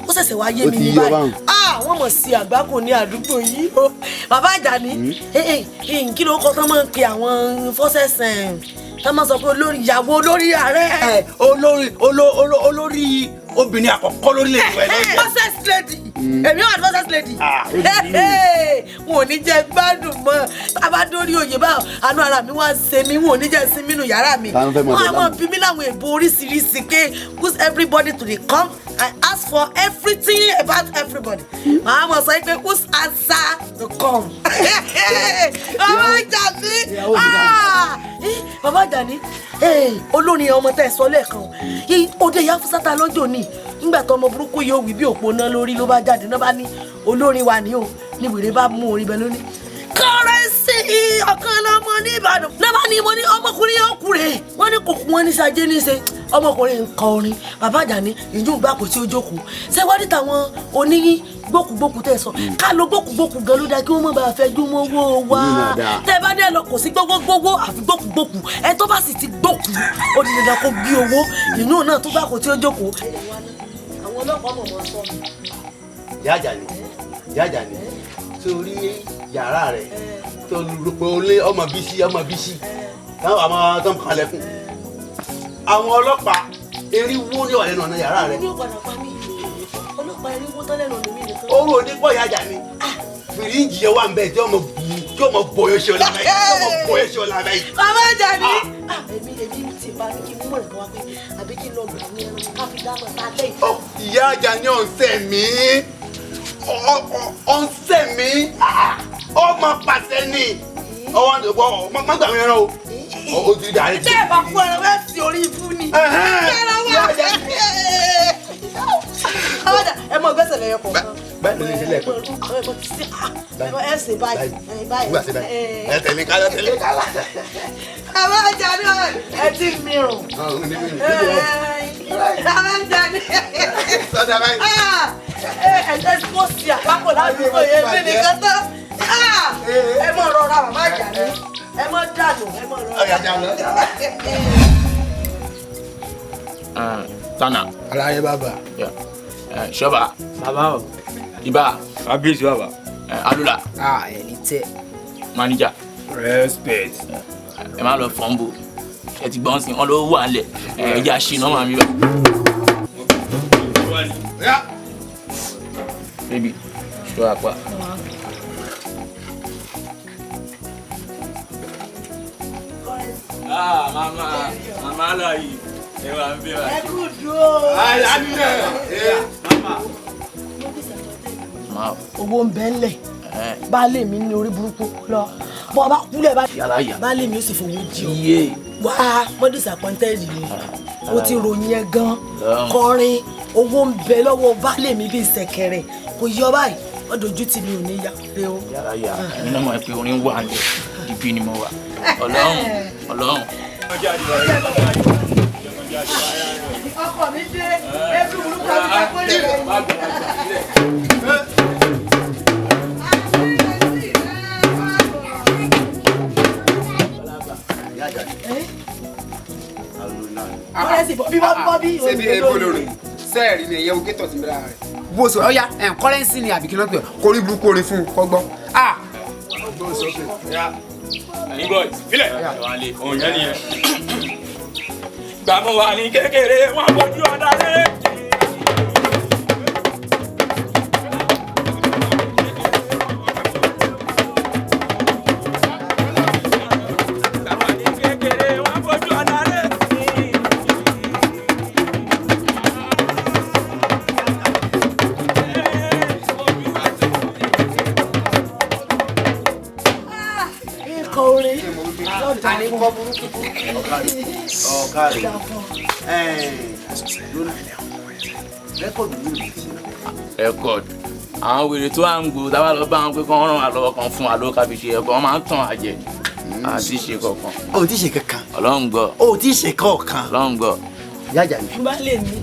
ó ṣẹ̀ṣẹ̀ wá yé mi ní báyìí wọ́n mọ̀ sí àgbákò ní àdúgbò yìí o bàbá Àjàní kí ló kọ́ tán máa ń pe àwọn fọ́sẹ̀sẹ̀ tán máa sọ pé olórí ìyàwó olórí ààrẹ olórí obìnrin àkọ́kọ́ lórílẹ̀-èdè wa lọ́yẹ̀. first lady èmi wà ní first lady wọn ò ní jẹ́ gbádùn mọ́ tá a bá dórí oyè báyọ̀ àánú ara mi wá ń ṣe mí wọn ò ní jẹ́ sinmi nù yàrá mi wọn àwọn bí mi láwọn èbó oríṣiríṣi pé who's everybody to dey come and ask for everything about everybody màá mọ̀ sọ pé who's answer to come. Bàbá Àjàní olórin ọmọ tẹ́ ẹ sọ lẹ́ẹ̀kan òde ìyá fúsátà lọ́jọ́ ni nígbà tó ọmọ burúkú yóò wí bí òpó náà lórí ló bá jáde náà bá ní olórin wa ní o ní wèrè bá mú orin bẹ lónìí. Kọ́rẹ́nsì ọ̀kan lọ́mọ ní Ìbàdàn náà bá ní mo ní ọmọkùnrin yóò kú rè wọ́n ní kò kú wọn ní sajé ní ṣe ọmọkùnrin ń kọ orin. Bàbá Àjàní ìjú gbà kò sí ojókòó ṣé wọ́n ní tàwọn oníyín gbókùgbókù tẹ̀ sọ ká ló gbókùgbókù gan ló dáa kí wọ́n mọ̀ bá fẹ́ jú mọ́ owó wa tẹ́ bá dé lọ kò sí gbógbógbó àfi gbókùgbókù ẹ tó bá sì ti gbókù ó di dandan kó gbé owó inú náà tó bá kò tí ó jókòó. Àwọn ọlọ́pàá mọ̀ mọ́ sọ mi. Ìyá Àjàní sórí yàrá rẹ̀ tó rò pé ó lé ọmọ bísí táwọn àmọ́ tó ń kalẹ̀ fún àwọn ọlọ́pàá eriwo ní ọ̀rẹ́ náà yàrá rẹ̀. Ọlọ́pàá eriwo tọ́lẹ̀ náà lómi nìkan. Orú onípọ̀ Ìyá Àjàní fìríǹjì yẹn wà ń bẹ̀ tí ọmọ bọ̀yọ̀ ṣe ọ̀la báyìí. Bàbá Àjàní èmi ti bá ní kí n mú ẹ̀kọ́ wá pé àbí kí n lọ gbà ní ẹran ká fi dáná ta lẹ́yìn. Ìyá Àjàní ọ̀sẹ̀ mi ọmọ pàṣẹ ni ọwọ́ má gbà mí ẹran o ti dà rẹ. tẹ́ ẹ bá kú ẹran wẹ́ẹ́ sí orí ibú ni. ẹ mọ gbẹ́sẹ̀ lẹ́yọ kọ̀ọ̀kan. báyìí ló lè ṣe lẹ́ẹ̀kan. ẹ ṣe báyìí. ẹ tẹ̀lé kálá. Bàbá Àjàní ẹ ti mìíràn. Bàbá Àjàní. ẹ tó sí àpapọ̀ ládùúgbò yẹn bí nìkan tán. Ẹ mọ̀ rọra Bàbá Àjàní ẹ mọ̀ dànù ẹ mọ̀ rọra. Tana. Alaye baba. Shoba. Baba o. Iba. Abisi baba. Alula. Ẹni tẹ. Manager. Respect. Ẹ máa lọ fọ́nbù. Ẹ ti gbọ́n sí wọn ló wà nílẹ̀. Ẹ jẹ́ àṣìná máa mi bá. Baby, ṣọ́ apá. Mama lọ yìí. Ẹ wà ń bí wa. Ẹ kú dúró. Owó ń bẹ ńlẹ̀. Baálé mi ní orí burúkú lọ. Bọ́ bá kúlẹ̀ bá. Baálé mi ó sì fowó jí o. Wá mo disappointed ni. O ti ròyìn ẹ gan. Kọrin owó ń bẹ lọ́wọ́ baálé mi bíi ṣẹ̀kẹ̀rẹ̀. Kò yọ báyìí. Wọ́n dojú tì mí ò ní yá pé o. Èmi náà mọ̀ pé orin wà ní ibi ni mo wà. Ọlọ́run. Ọkọ mi dé ẹbí burúkú àti kakọ́lé rẹ̀. Ṣebí ebo lórí sẹ́ẹ̀rì ni ẹ̀yẹ ogé tọ̀sí mìíràn rẹ̀. Bó ṣe ọ̀ya kọ́rẹ́nsì ni àbí kí ló pè ọ́ kórí burúkú orin fún un kọ́gbọ́n. Ẹ̀yin boys filẹ̀ òun yẹn nìyẹn. Gbàmú wa ní kékeré wọn kojú ọ̀dà rẹ̀. Record. Àwọn wèrè tó à ń gbò táwa lọ bá wọn pé kán ràn wá lọ́wọ́ kan fún wa ló ká fi ṣe ẹ̀kọ́ wọn máa ń tàn àjẹ àti ṣe kankan. O ti ṣe kankan. Ọlọ́run gbọ́. O ti ṣe kankan. Ọlọ́run gbọ́. Ìyá Àjàní. Bá lè ní.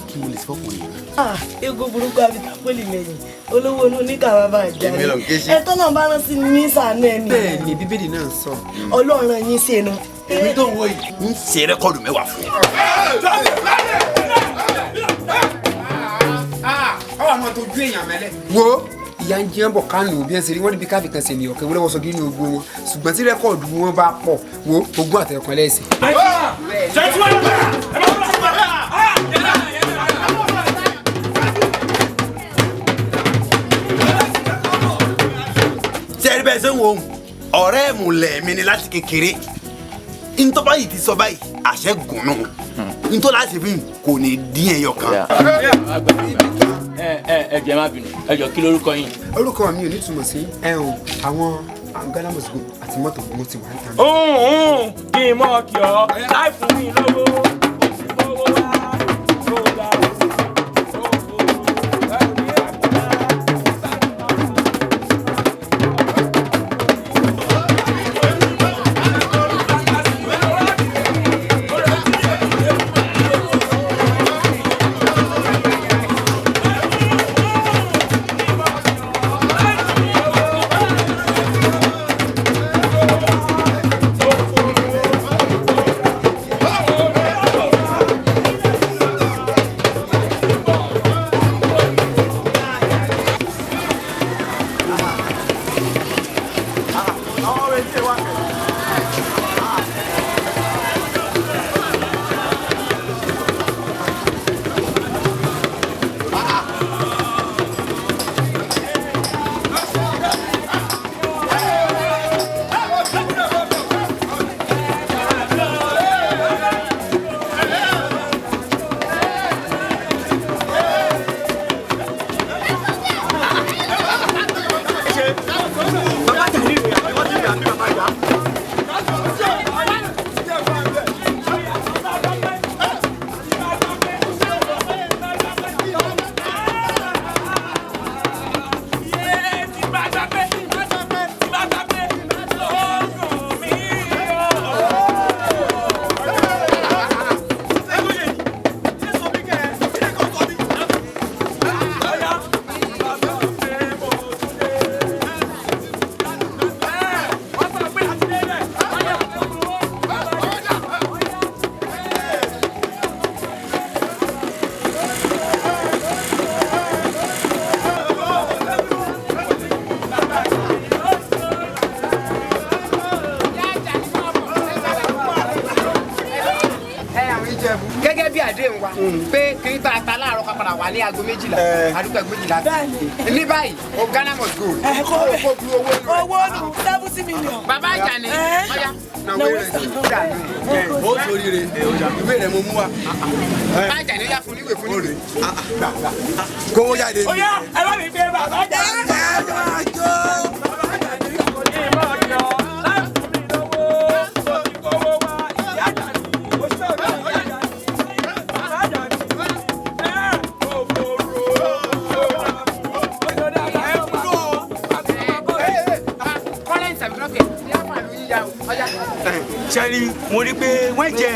Kí mo lè sọ fún yín? Ego burúkú àbí tápólì lẹ́yìn olówó inú oníkà bàbá Àjàní. Ẹ tọ́nà bá rán sí ní sàánú ẹni. Bẹ́ẹ̀ ni Bíbélì náà sọ. Ọlọ́run yín sí ẹnu. Èmi tó wọ yìí. Ń ṣe rẹ́kọ̀dù mẹ́wàá fún yín. Ọwọ́ àwọn tó ju èèyàn mẹ́lẹ̀. Wo ìyá ń jẹun bọ̀ kánú bí ẹ ṣe rí wọ́n níbi káfí kan ṣe ní ọ̀kẹ́ wọlé wọ́sọ gínú ogun wọn ṣùgbọ́n tí rẹ́kọ̀dù wọn bá pọ̀ wo ogún àtẹ̀kọ́ lẹ́sìn. wo ọ̀rẹ́ ìmùlẹ̀ mi ni láti kékeré ntọ́ba yìí ti sọ báyìí àṣẹ gùn nù ntọ́ láti fi kò ní dín ẹyọ kan. ẹ jẹ́ má bínú ẹ jọ kí lórúkọ yín. orúkọ mi ò ní túmọ̀ sí àwọn Ghana must go àti mọ́tò mo ti wà níta. kí n mọ̀ kí ọ láì fún mi lówó. gẹ́gẹ́ bí àdéhùn wa pé kiri bá a ta láàárọ̀ ká padà wà ní aago 12 àdúgbò 12 ní báyìí o Ghana must go kó bu owó nù 70 million. bàbá Àjàní ọ̀yá náwó rẹ̀ sí kúdà ní ó sórí rẹ̀ ìwé rẹ̀ mo mú wa. bàbá Àjàní ó yá fún níwèé fún níwèé. kówó jáde. ó yá ẹ bá mi gbé bàbá Àjàní. sẹ́ni mo rí pé wọ́n jẹ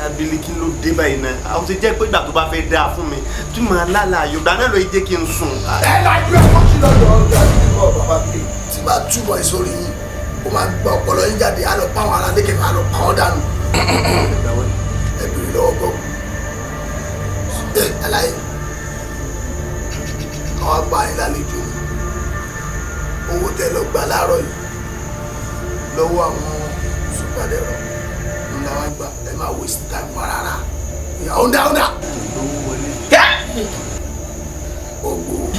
Abili kí ló dé báyìí náà àwọn ti jẹ́ pé ìgbà tó bá fẹ́ dáa fún mi tí màá lálàá yorùbá náà ló jẹ́ kí n sùn. ẹ lájú ẹ kó sí lọ́dọ̀ ọjọ́ àdúgbò bàbá mi tí bá túbọ̀ ìsórí yín ó máa gba ọpọlọ yín jáde á lọ pa àwọn ará lékè máa lọ pa ọ́ dànù. ẹ bèrè lọ́wọ́ gbọ́ ẹ aláyé àwọn àgbà yín lálejò owó tẹ lọ gbà láàárọ̀ yìí lọ́wọ́ àwọn SOGBADERO ńlá wa gbà ẹ máa waste time wa rárá ọ̀ndà.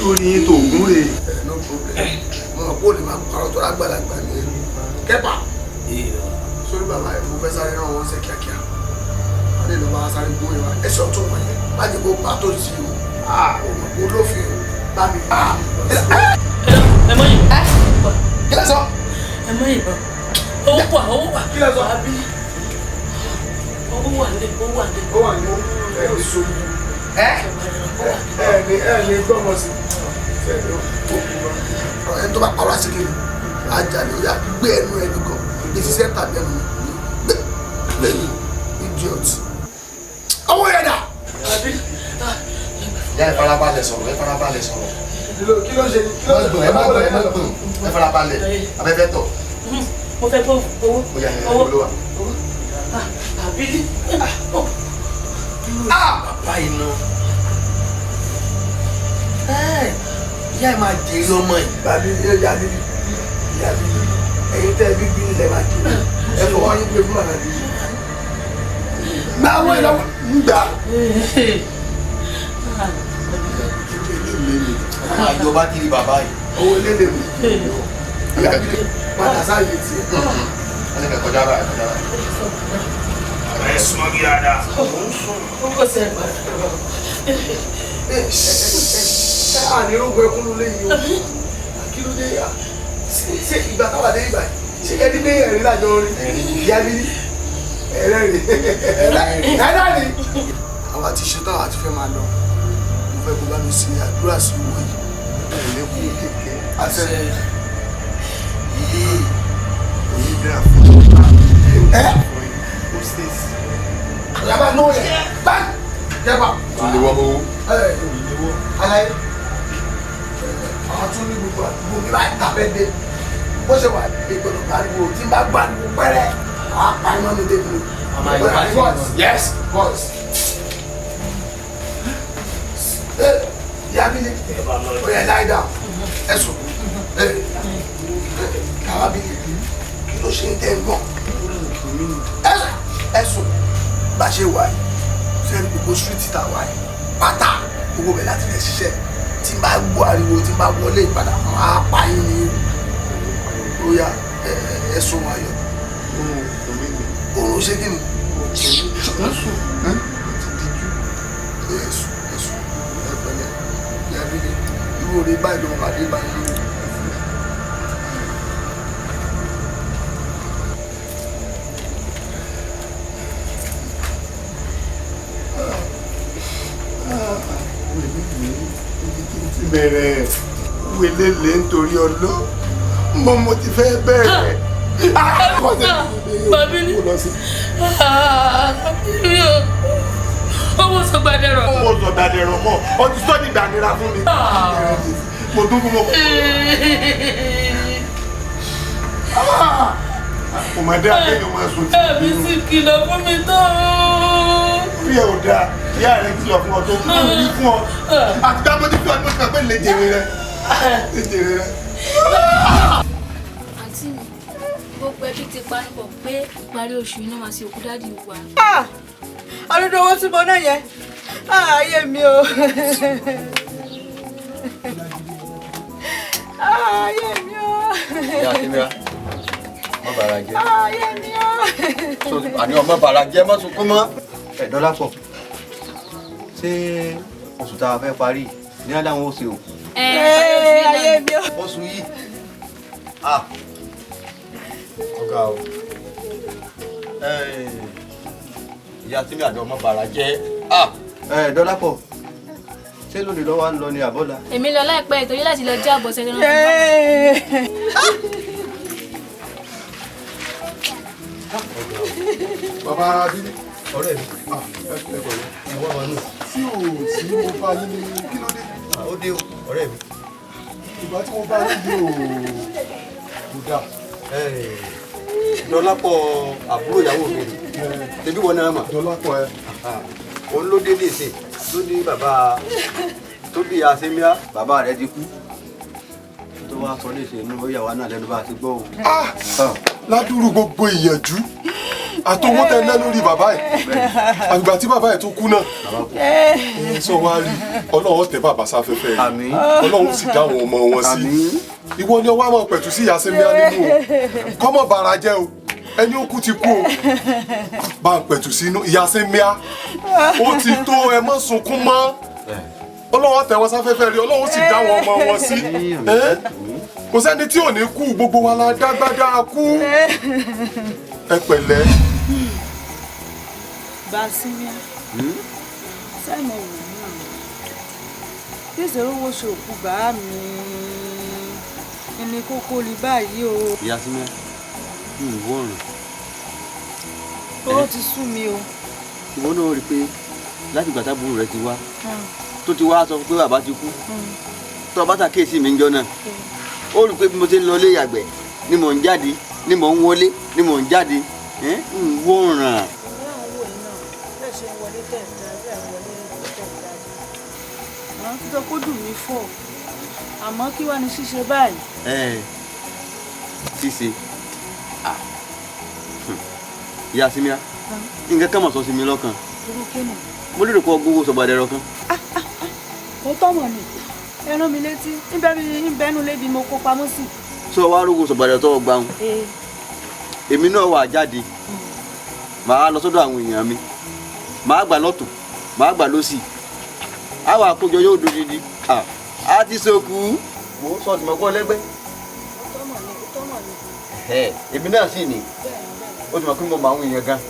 lórí yín tó ògún rè. no problem mo mọ̀ kó lè máa parọ́ tó lágbàlagbà ní ẹnu kẹ́pà sórí bàbá ẹ̀ mo fẹ́ sáré rán wọn ṣe kíákíá wọ́n lè lọ bá wa sáré gbóyè wa ẹ̀ṣọ́ tó wọ̀n yẹn má jẹ́ kó bá tó sí o mọ̀ kó lófin bá mi. ẹ mọ yìí. kí lẹ sọ. ẹ mọ yìí bọ owó wà kí lẹ sọ. owó wà ní owó wà ní. ó wà ní. ẹni gbọ́mọ sí ẹni tó bá pa wá sí kiri ajá ni ó yà gbé ẹnu ẹni kan ní ti sẹ́ńtà bẹ́ẹ̀ gbé idiot. ọwọ́ yẹn dà. ìyá ẹ farabalẹ̀ sọ̀rọ̀ ẹ farabalẹ̀ sọ̀rọ̀. kí ló ṣe ẹ má gbọ̀n ẹ farabalẹ̀ abẹ́fẹ́ tọ̀. mo fẹ́ kó owó. owó ló wà. àbí. bàbá iná. ìyá ẹ máa jèrè ọmọ yìí. bàbí ìyá bíbí ìyá bíbí ẹ̀yin tẹ́ bíbí ilẹ̀ máa jèrè ẹ fọwọ́ yín pé fún bàbá bíbí. gbà wọ́n ẹ̀ lọ́wọ́ gbà. àwọn àjọba kiri bàbá yìí. owó lélẹ̀ mi ìyá bíbí padà sáyé tiẹ̀. wọ́n ti kẹ́ kọjá báyìí kọjá báyìí. ẹ súnmọ́ bí dáadáa. ó kò sẹ́ ànírògbò ẹkún ló léyìn o kí ló dé yà ṣé ìgbà táwà dé ìgbà ṣé ẹni dé ẹ̀rín lájọ rí ìyá bí ẹ̀rẹ́rìn àwọn àti ṣetán àti fẹ́ máa lọ mo fẹ́ kó bá mi ṣe àdúrà sí owó yìí ẹ̀lẹ́kùn kéèké àṣẹ ilé onídàá fún ẹ̀ ó ṣèṣì àyàbá náà yẹ bá jẹba. ilé wọ́n mọ́ alaye àwọn tún ní gbogbo àdúgbò ní láì tàbẹ́ dé bó ṣe wà ìgbọ̀dọ̀ pariwo tí n bá gbà ní pẹ́rẹ́ àwọn apáyọ́ ní débi yes boys. Yabili ó yẹ láì dá ẹ̀sùn káwábìlì kí ló ṣe ń tẹ́ ń gbọ́n ẹ̀sùn bá ṣe wà yìí sẹ́ni gbogbo street tá a wà yìí pátá owó bẹ̀ láti lè ṣiṣẹ́ tí n bá gbọ́ ariwo tí n bá wọlé ìpadà máa pa yín ní bóyá ẹ̀sùn ayọ̀ òun ṣe kí ni ẹ̀sùn ẹ̀pẹ̀lẹ̀ Yabili irú orí báyìí ló máa dé báyìí lórí. bẹ̀rẹ̀ wẹlẹ́lẹ́ nítorí ọlọ́ mo ti fẹ́ bẹ̀rẹ̀. bàbí ni owó sọgbàdẹrọ. owó sọgbàdẹrọ mọ ọtí sọ ní ìdánira fún mi. mo dún fún mọ. kò má dé akéèyàn máa sùn. ẹ̀mí sì kìlọ̀ fún mi tó. orí ẹ̀ ò dáa ìyá rẹ̀ kìlọ̀ fún ọ tó kí ló ń wí fún ọ àti dábò tí fi ọdún kan pé lè jèrè rẹ lè jèrè rẹ. àǹtí mi gbogbo ẹbí ti panupọ̀ pé ìparí oṣù iná máa ṣe òkú dádì wa. àdúgbò owó tí mo náà yẹn ayé mi o ayé mi o. ìyá Kímíà má bàrà jẹ́. ayé mi o. àní ọmọ bàrà jẹ́ má sunkún mọ́. Dọ́lápọ̀ ṣé oṣù tá a fẹ́ parí ní adáwọn ó ṣe o. ayé mi o. oṣù yìí ọ̀gá o ìyá tí mi àdó ọmọ bàrà jẹ́. Dọ́lápọ̀ ṣé lónìí lọ́wọ́ ń lọ ní àbọ́lá. èmi lọ láìpẹ́ ìtòrí láti lọ jẹ́ àbọ̀ sẹ́yìn náà. bàbá Abílí ọ̀rẹ́ mi ẹ̀wọ̀n wa náà tí ò sí mo bá yín ní kí ló dé. ó dé o ọ̀rẹ́ mi. ìgbà tí mo bá yín dé o kò dáa. Dọ́lápọ̀ àbúrò ìyàwó mi tẹbí wọn náà mà. Dọ́lápọ̀ ẹ. òun ló dé nìsín ló ní bàbá tó bí Asémíà bàbá rẹ̀ ti kú tó wá sọ léṣe inú ìyàwó náà lẹ́nu bá ti gbọ́ o. ládùúrú gbogbo ìyànjú àtọwọ́ tẹ ná lórí bàbá ẹ̀ àgbà tí bàbá ẹ̀ tó kú náà sọ wá rí Ọlọ́run tẹ bàbá sáfẹ́fẹ́ rẹ̀ Ọlọ́run sì dá àwọn ọmọ wọn sí ìwọ ni ọwọ́ àwọn pẹ̀tù sí Asémíà nínú o kọ́mọ̀ bàrà jẹ́ o ẹni ó kú ti kú o bá ń pẹ̀tù sínú Asémíà ó ti tó ẹ má sunkún mọ́ Ọlọ́run tẹ wọn sáfẹ́fẹ́ rẹ̀ Ọlọ́run sì dá àwọn ọmọ wọn sí kò sẹ́ni tí ò ní kú gbogbo wa la dágbádá kú ẹ pẹ̀lẹ́. Basimia sẹ́mi rò náà bí ìṣòro wo ṣòkú bá mi ẹni kókó rí báyìí o. ìyá símẹ́ mi ò wọ̀rùn. ó ti sú mi o. ìwọ náà rí i pé láti ìgbà tábùrù rẹ ti wá tó ti wá sọ pé bàbá ti kú tó bá ṣàkíyèsí mi ń jọ náà ó rí i pé bí mo ti ń lọ ilé ìyàgbẹ́ ni mò ń jáde ni mò ń wọlé ni mò ń jáde ń wọ̀ràn. títọ́ kó dùn mí fọ́ àmọ́ kí wàá ní ṣíṣe báyìí. ṣíṣe ìyá símíà nǹkan kan mọ̀ sọ sí mi lọ́kàn mo lérò pé gbogbo SOGBADERO kan. ó tọ́mọ̀ ni ẹ rán mi létí níbẹ̀ẹ́nu lébi mo kó pamọ́ sí. sọ wá rógo SOGBADERO tó gbà ń èmi náà wà jáde màá lọ sọ́dọ̀ àwọn èèyàn mi màá gbà lọ́tùn màá gbà lósì àwọn àkójọ yóò dúró dídí a ti sọkù mo sọ ti mọ gbọ́ lẹ́gbẹ́. èmi náà sì ní ó ti mọ̀ pé mo mọ àwọn èèyàn gan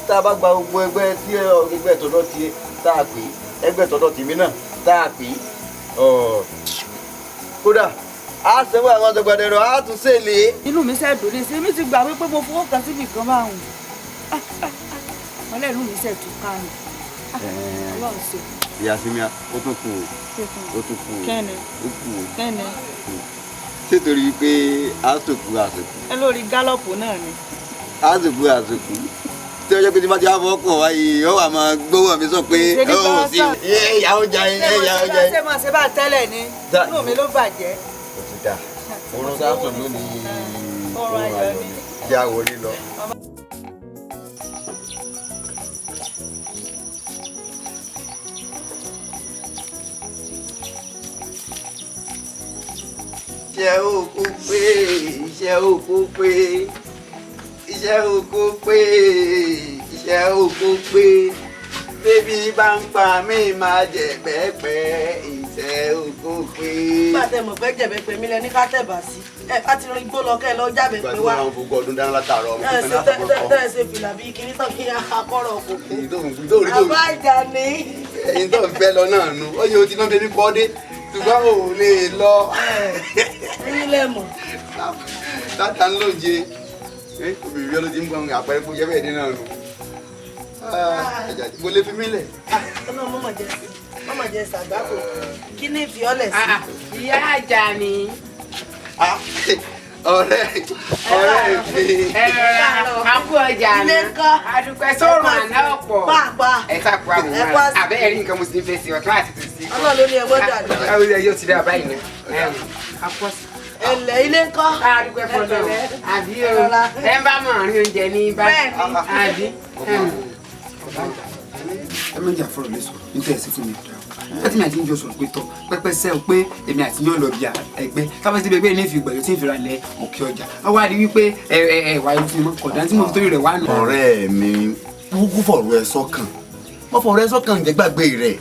tá a bá gba gbogbo ẹgbẹ́ tí ẹgbẹ́ tọ́dọ̀ ti tá a pè ẹgbẹ́ tọ́dọ̀ tèmi náà tá a pè kódà a sẹ́wọ́ àwọn SOGBADERO a tún ṣèlè. inú mi ṣe dùn ní sí mi ti gbà wípé mo fowó kan síbi kan máa hùn wọn lẹ́nu mi ṣe tún kánú ọlọ́run ṣe. ìyá símíà ó tún kù ó tún kù kẹ́ni ó kù kẹ́ni. ṣé torí pé àsòkù àsòkù. ẹ lórí gálọ̀pù náà ni. àsòkù àsòkù tí ọjọ́ pé tí wọ́n ti wá fọ́kàn wáyé ó wà máa gbówó mi sọ pé ó sì ìyàwó jà yín ìyàwó jà yín. ṣé máa ṣe bá tẹ́lẹ̀ ni inú mi ló bàjẹ́. ó ti dà oorun sáàtò lónìí oorun ayọ̀ ni jẹ́ àwòrí lọ. iṣẹ́ oko pé iṣẹ́ oko pé iṣẹ́ oko pé iṣẹ́ oko pé bébí bá ń pa mí máa jẹ pẹ́pẹ́ iṣẹ́ oko pé. nígbà tẹ mọ̀ pé jẹ̀bẹ̀ pé mi lẹ ní ká tẹ̀bà sí ẹ ká ti rin igbó lọ kẹ́ ẹ lọ jábẹ̀ pé wá. ìgbà tí wọ́n fọgbọ́ ọdún dáná látàárọ̀ ọmọ ẹ ṣe ṣe fìlà bíi kiri tán kí akọ́rọ̀ kòkó. àbá ìjà ni. ẹyin tó ń fẹ́ lọ náà nu ó yẹ o ti náà bẹ́ẹ̀ ní pọ́ọ́dé ṣùgbọ́n ò lè lọ. ẹyin lẹ mọ̀. tata ń lóye obìnrin yẹn ló ti ń gbọ́n àpẹẹrẹ kó yẹ bẹ́ẹ̀ dín náà nù. mo lè fi mí lẹ̀. mọ́mọ́ jẹ sàgbákò kí ní ìfiọ́lẹ̀ sí. ìyá àjà ni. ọ̀rẹ́ mi. àkú ọjà ni adúpẹ́ sọ̀rọ̀ àná ọ̀pọ̀ ẹ sàkó àwọn abẹ́ ẹ̀rí nǹkan mo sì ń fẹ́ sí ọ̀tún àti tòsí. ọlọ́run ló ní ẹgbẹ́ dàdú. ọ̀rẹ́ yóò ti dá báyìí ni. ẹlẹ ilé ńkọ́. adúpẹ́ fọlọ́ àbí o ẹ ń bá mọ̀ rí oúnjẹ ní báyìí àbí. ẹ méjì àfọ̀rọ̀ lè sọ̀rọ̀ nítorí ẹ̀sìn fún mi láti mi àti ń jọ sọ̀rọ̀ pé tọ́ pẹ́pẹ́ sẹ́ o pé èmi àti yóò lọ bí ẹgbẹ́ káfíńsì ti bẹ́ẹ̀ ní ìfi ìgbàlódé tí ń fira lẹ òkè ọjà a wá rí wípé ẹ̀wà yìí fún mi kọ̀dá tí mo fi torí rẹ̀ wá nù. ọ̀rẹ́ mi kúkú fọ̀rọ̀ ẹ sọ́kàn wọ́n fọ̀rọ̀ ẹ sọ́kàn jẹ́ gbàgbé rẹ̀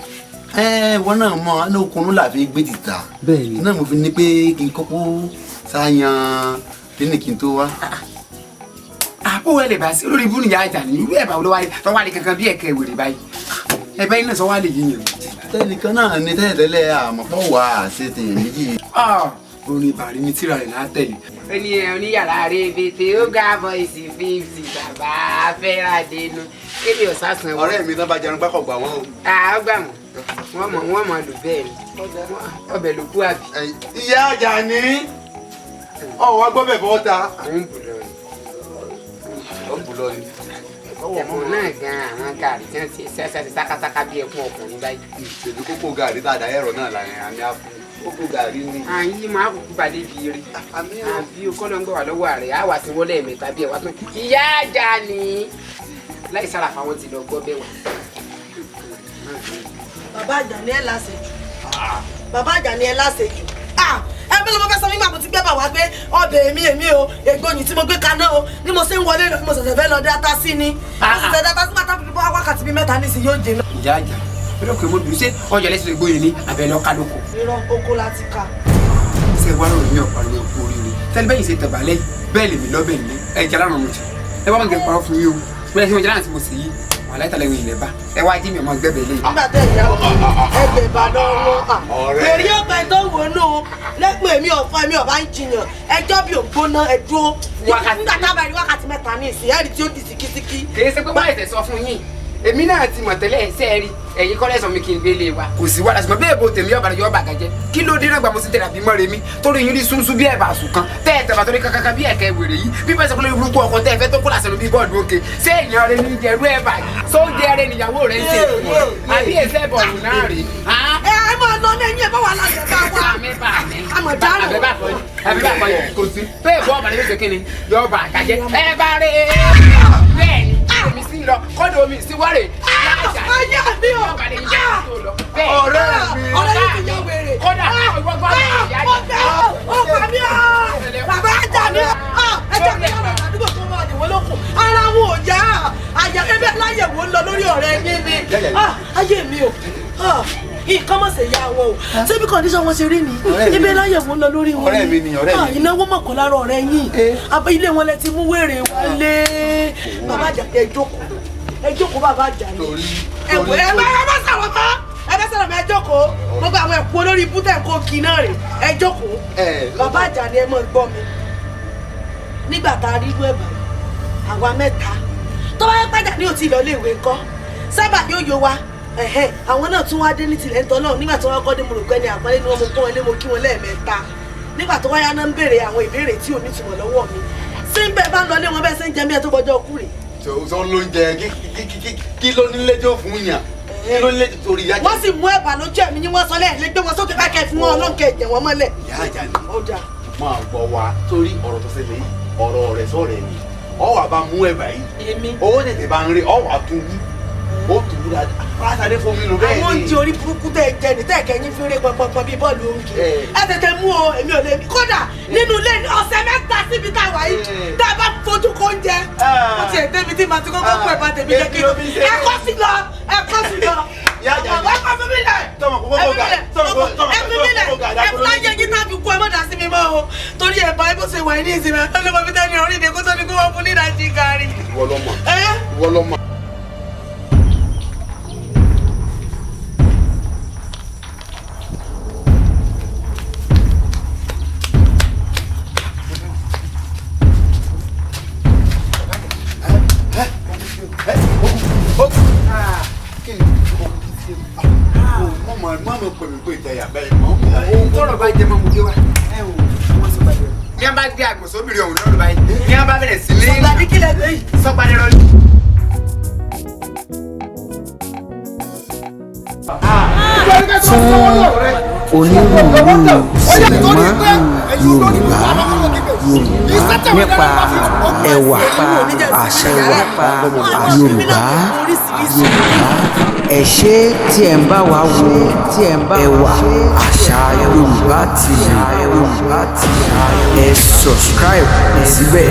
wọn náà mọ àná okùnrin làfi gbé tìta náà mo fi ní pé kí n kọ́kọ́ sáyan nínú kí n tó wá. àpò ẹ lè bá sí olórí ibú nìyá àjà ní irú ẹ̀ bá wọlé wáyé tó wá lè kankan bí ẹ̀kẹ́ ìwèrè báyìí ẹ̀bẹ́ iná sọ wá lè yíyan. tẹnìkan náà ní tẹ́lẹ̀tẹ́lẹ̀ àmọ́pọ̀ wà á ṣe tèèyàn méjì. orin ìbàrí ni tíra rẹ̀ látẹ̀lé. oníyàrá rẹ̀ bètè ó ga bọ́ìsì 50 bàbá fẹ́ra dénú kébì ọ̀sásán. ọ̀rẹ́ mi náà bá jẹun pákọ̀ gbà wọ́n o. ó gbà wọ́n mọ̀ lù bẹ́ẹ̀ ni ọbẹ̀ ló kú àbí. ìyá àjà ni ọ̀wọ́ gbọ́bẹ̀ bọ́ ta. ó ń bù lọ ni. ẹ̀fọn náà gan àwọn gàrí tí wọ́n ti ṣẹ́ṣẹ́ ti sákásáká bí ẹkún ọkùnrin báyìí. ìṣèlú kókó gàrí tá a dá ẹ̀rọ náà láyé àmì àfọ kókó gàrí ni. àyìn máa kúkú balẹ̀ bí eré àbí okòlò ń gbọ́ wà lọ́wọ́ rẹ̀ á wà sí wọlé ẹ̀mẹ́ta bí ẹ̀ wá tún. ìyá àjà ni láì sára fáwọn ti lọ gbọ́ bẹ́ẹ̀ wà. bàbá àjà ni ẹ láṣejù bàbá àjà ni ẹ láṣejù ẹbí ló fẹ́ sọ nígbà mo ti gbé bà wá pé ọbẹ̀ èmi o ègbóni tí mo gbé kaná o ni mo ṣe ń wọlé lọ mo ṣẹ̀ṣẹ̀ fẹ́ lọ dáta sí ni mo ṣẹ̀ṣẹ̀ dáta sí máa bí wákàtí bíi 3 nísìnyí yóò jẹ náà. ìyá àjà pẹ̀lú ọkọ̀ ìmọ̀ bìrì ṣé ọjà lẹ́sìn ìgbóyin ní abẹ́lẹ́ ọ̀ká lóko. irọ́ oko láti ká. ṣé wàá rò ní ọ̀pá lórí oko oríire tẹ́lẹ̀ bẹ́yìn ṣe tẹ̀bà lẹ́yìn bẹ́ẹ̀ lèmi lọ́bẹ̀ ní ẹja lánàá mo jẹ ẹ bá wọn kẹ́ parọ́ fún yín o bẹ́ẹ̀ ṣe mo jẹ láti mo sì yí wàhálà ìtàlẹ̀ ìwé ilẹ̀ bá ẹ wá jí mi ọmọ gbẹ́bẹ̀ lé. nígbà tẹ ìyá ẹgbẹ́ bá lọ́wọ́ èrè ọ̀pẹ tó wò nù lẹ́gbẹ̀ẹ́ mi ọ̀fọ̀ mi ọ̀bá ń jiyàn ẹjọ́ bí ògbóná ẹ̀dúró nígbà tábà rí wákàtí mẹ́ta ní ìsìn ẹ̀rí tí ó di síkísíkí. kì í ṣe pé wọ́n ẹ̀sẹ̀ sọ fún yín èmi náà ti mọ̀ tẹ́lẹ̀ ẹ̀sẹ̀ rí ẹ̀yin kọ́lẹ̀ sọ mi kí n gbélé wa kò sí wàhálà ṣùgbọ́n bẹ́ẹ̀ bó tèmi ọ̀bàdàn yọ ọ̀bà gàjẹ́ kí ló dé náà gbà mo sì tẹ̀lé àbí mọ́ remi torí yín rí sunsun bí ẹ̀bà sùn kan tẹ́ ẹ̀ tẹ̀bà torí kankan bí ẹ̀kẹ́ wèrè yìí bí bẹ́ẹ̀ sọ pé burúkú ọkọ tẹ́ ẹ fẹ́ tó kó làṣẹ ló bí bọ́ọ̀lù òkè ṣé èèyàn rẹ ní jẹrú ẹ̀bà yìí só jẹ rẹ níyàwó rẹ ń ṣe àbí ẹsẹ̀ bọ̀ọ̀lù náà rè. ẹ máa lọ ní ẹyin ẹ bá wà láyé bá wà. àmọ̀ dáná. àbẹ̀bà kọ́ yìí kò sí bẹ́ẹ̀ bọ́ ọ̀bàdàn yóò ṣe kíni yọ ọba àgàjẹ́ ẹ bá rè é bẹ́ẹ̀ ni omi sí lọ kọ́dọ̀ omi sí wọ́rẹ̀ ayé mi o ọ̀rẹ́ mi ọ̀rẹ́ yìí ti yọ wèrè kódà ọgbọ́n ìyá yìí ọkọ mi o bàbá ajá mi o ẹjọ́ mi ọ̀rọ̀ àdúgbò tó wà níwọ̀n lókun ara wọn ò yá àyà ẹgbẹ́ láyẹ̀wò ń lọ lórí ọ̀rẹ́ yín ni ayé mi o nǹkan mọ̀ sí ìyá wọn o ṣé bí kọ́ndíṣàn wọn ṣe rí ni ibi láyẹ̀wò ń lọ lórí wọn ọ̀rẹ́ mi ni ọ̀rẹ́ mi ìnáwó mọ̀kàn lára ọ̀rẹ́ yín abẹ́ ilé wọn lẹ ti mú wèrè wọlé bàbá àjà ẹ jókòó bàbá àjà ni ẹ̀wọ̀ ẹ bá sọ̀rọ̀ mọ́ ẹ bá sọ̀rọ̀ mọ́ ẹ jókòó gbogbo àwọn ẹ̀kú olórí bútẹ̀ kó kì náà rè ẹ jókòó bàbá àjà ni ẹ mọ̀ gbọ́ mi nígbà tá a rí irú ẹ̀bà àwa mẹ́ta tó bá yẹ pàjà ní òtí ìlọlé ìwé ńkọ́ sábà yóò yọ wa àwọn náà tún wá dé ní tilẹ̀ ń tọ́ náà nígbà tí wọ́n kọ́ dé mo rò pé ní àpọ́nlé ni wọ́n mo kọ́ wọn lé mo kí wọn lẹ́ẹ̀mẹ́ta nígbà tó wáyá náà ń béèrè àwọn ìbéèrè tí ò ní ìtumọ̀ lọ́wọ́ mi sí ń bẹ́ẹ̀ bá ń lọ lé wọn bẹ́ẹ̀ sẹ́ ń jẹ mí ẹ̀ tó gbọ́jọ́ kú rè. sọ ló ń jẹ kí ló nílé tó fún yàn kí ló nílé torí ìyá jẹ. wọ́n sì mú ẹ̀bà lójú ẹ̀mí ni wọ́n sọ lẹ́ẹ̀ lé gbé wọn sókè bákẹ́ fún wọn ọlọ́nkẹ́ ẹ̀jẹ̀ wọn mọ́lẹ̀. ìyá àjà ni máa gbọ́ wa torí ọ̀rọ̀ tó ṣẹlẹ̀ yìí ọ̀rọ̀ rẹ̀ sọ̀rọ̀ ni ọwọ́ àbá mú ẹ̀bà yìí owó tètè bá ń rí ọwọ́ àtúwú ó tùwú dáadáa pàtàkì fún mi lò bẹ́ẹ̀ ni. àwọn oúnjẹ orí burúkú tẹ jẹ ní tẹ̀kẹ́ yín fi rí pọnpọnpọn bíi bọ́ọ̀lù oúnjẹ ẹ tètè mú o èmi ò lè mí kódà nínú ilé ọ̀sẹ̀ mẹ́ta síbi tá a wà yìí tá a bá fojú kó oúnjẹ ó ti ẹ̀ débi tí màá ti kọ́kọ́ kó ẹ̀bà tèmi jẹ́ kí ló ẹ kọ́ sí lọ ẹ kọ́ sí lọ. ẹ kọ́ fún mi lẹ̀ ẹ fi mi lẹ̀ ẹ fi láyé yín tá a fi kú ẹ mọ̀ dá sí mi mọ́ o torí ẹ̀bà ẹ bó ṣe wà ní ìsinmi ẹ ló mọ fi tẹ́lẹ̀ orí mi kó tó ní kó wọ́n fún ní ìdájí gàrí. ìwọ lọmọ. òun kọ́rọ̀ bá jẹ́ mọ́ mo dé wa. ní a bá gbé àgbọ̀sọ́bìnrin ọ̀hún lọ́rùn báyìí ní a bá bẹ̀rẹ̀ sí ní. Sọ̀gbàdí kílẹ̀ gbé yìí. Sọ̀gbàdẹ̀rọ ni. fún onírúurú sinimá Yorùbá nípa ẹwà àṣà Yorùbá ẹ ṣé tí ẹ ń bá wa wo ẹwà àṣà Yorùbá TV ẹ subscribe síbẹ̀.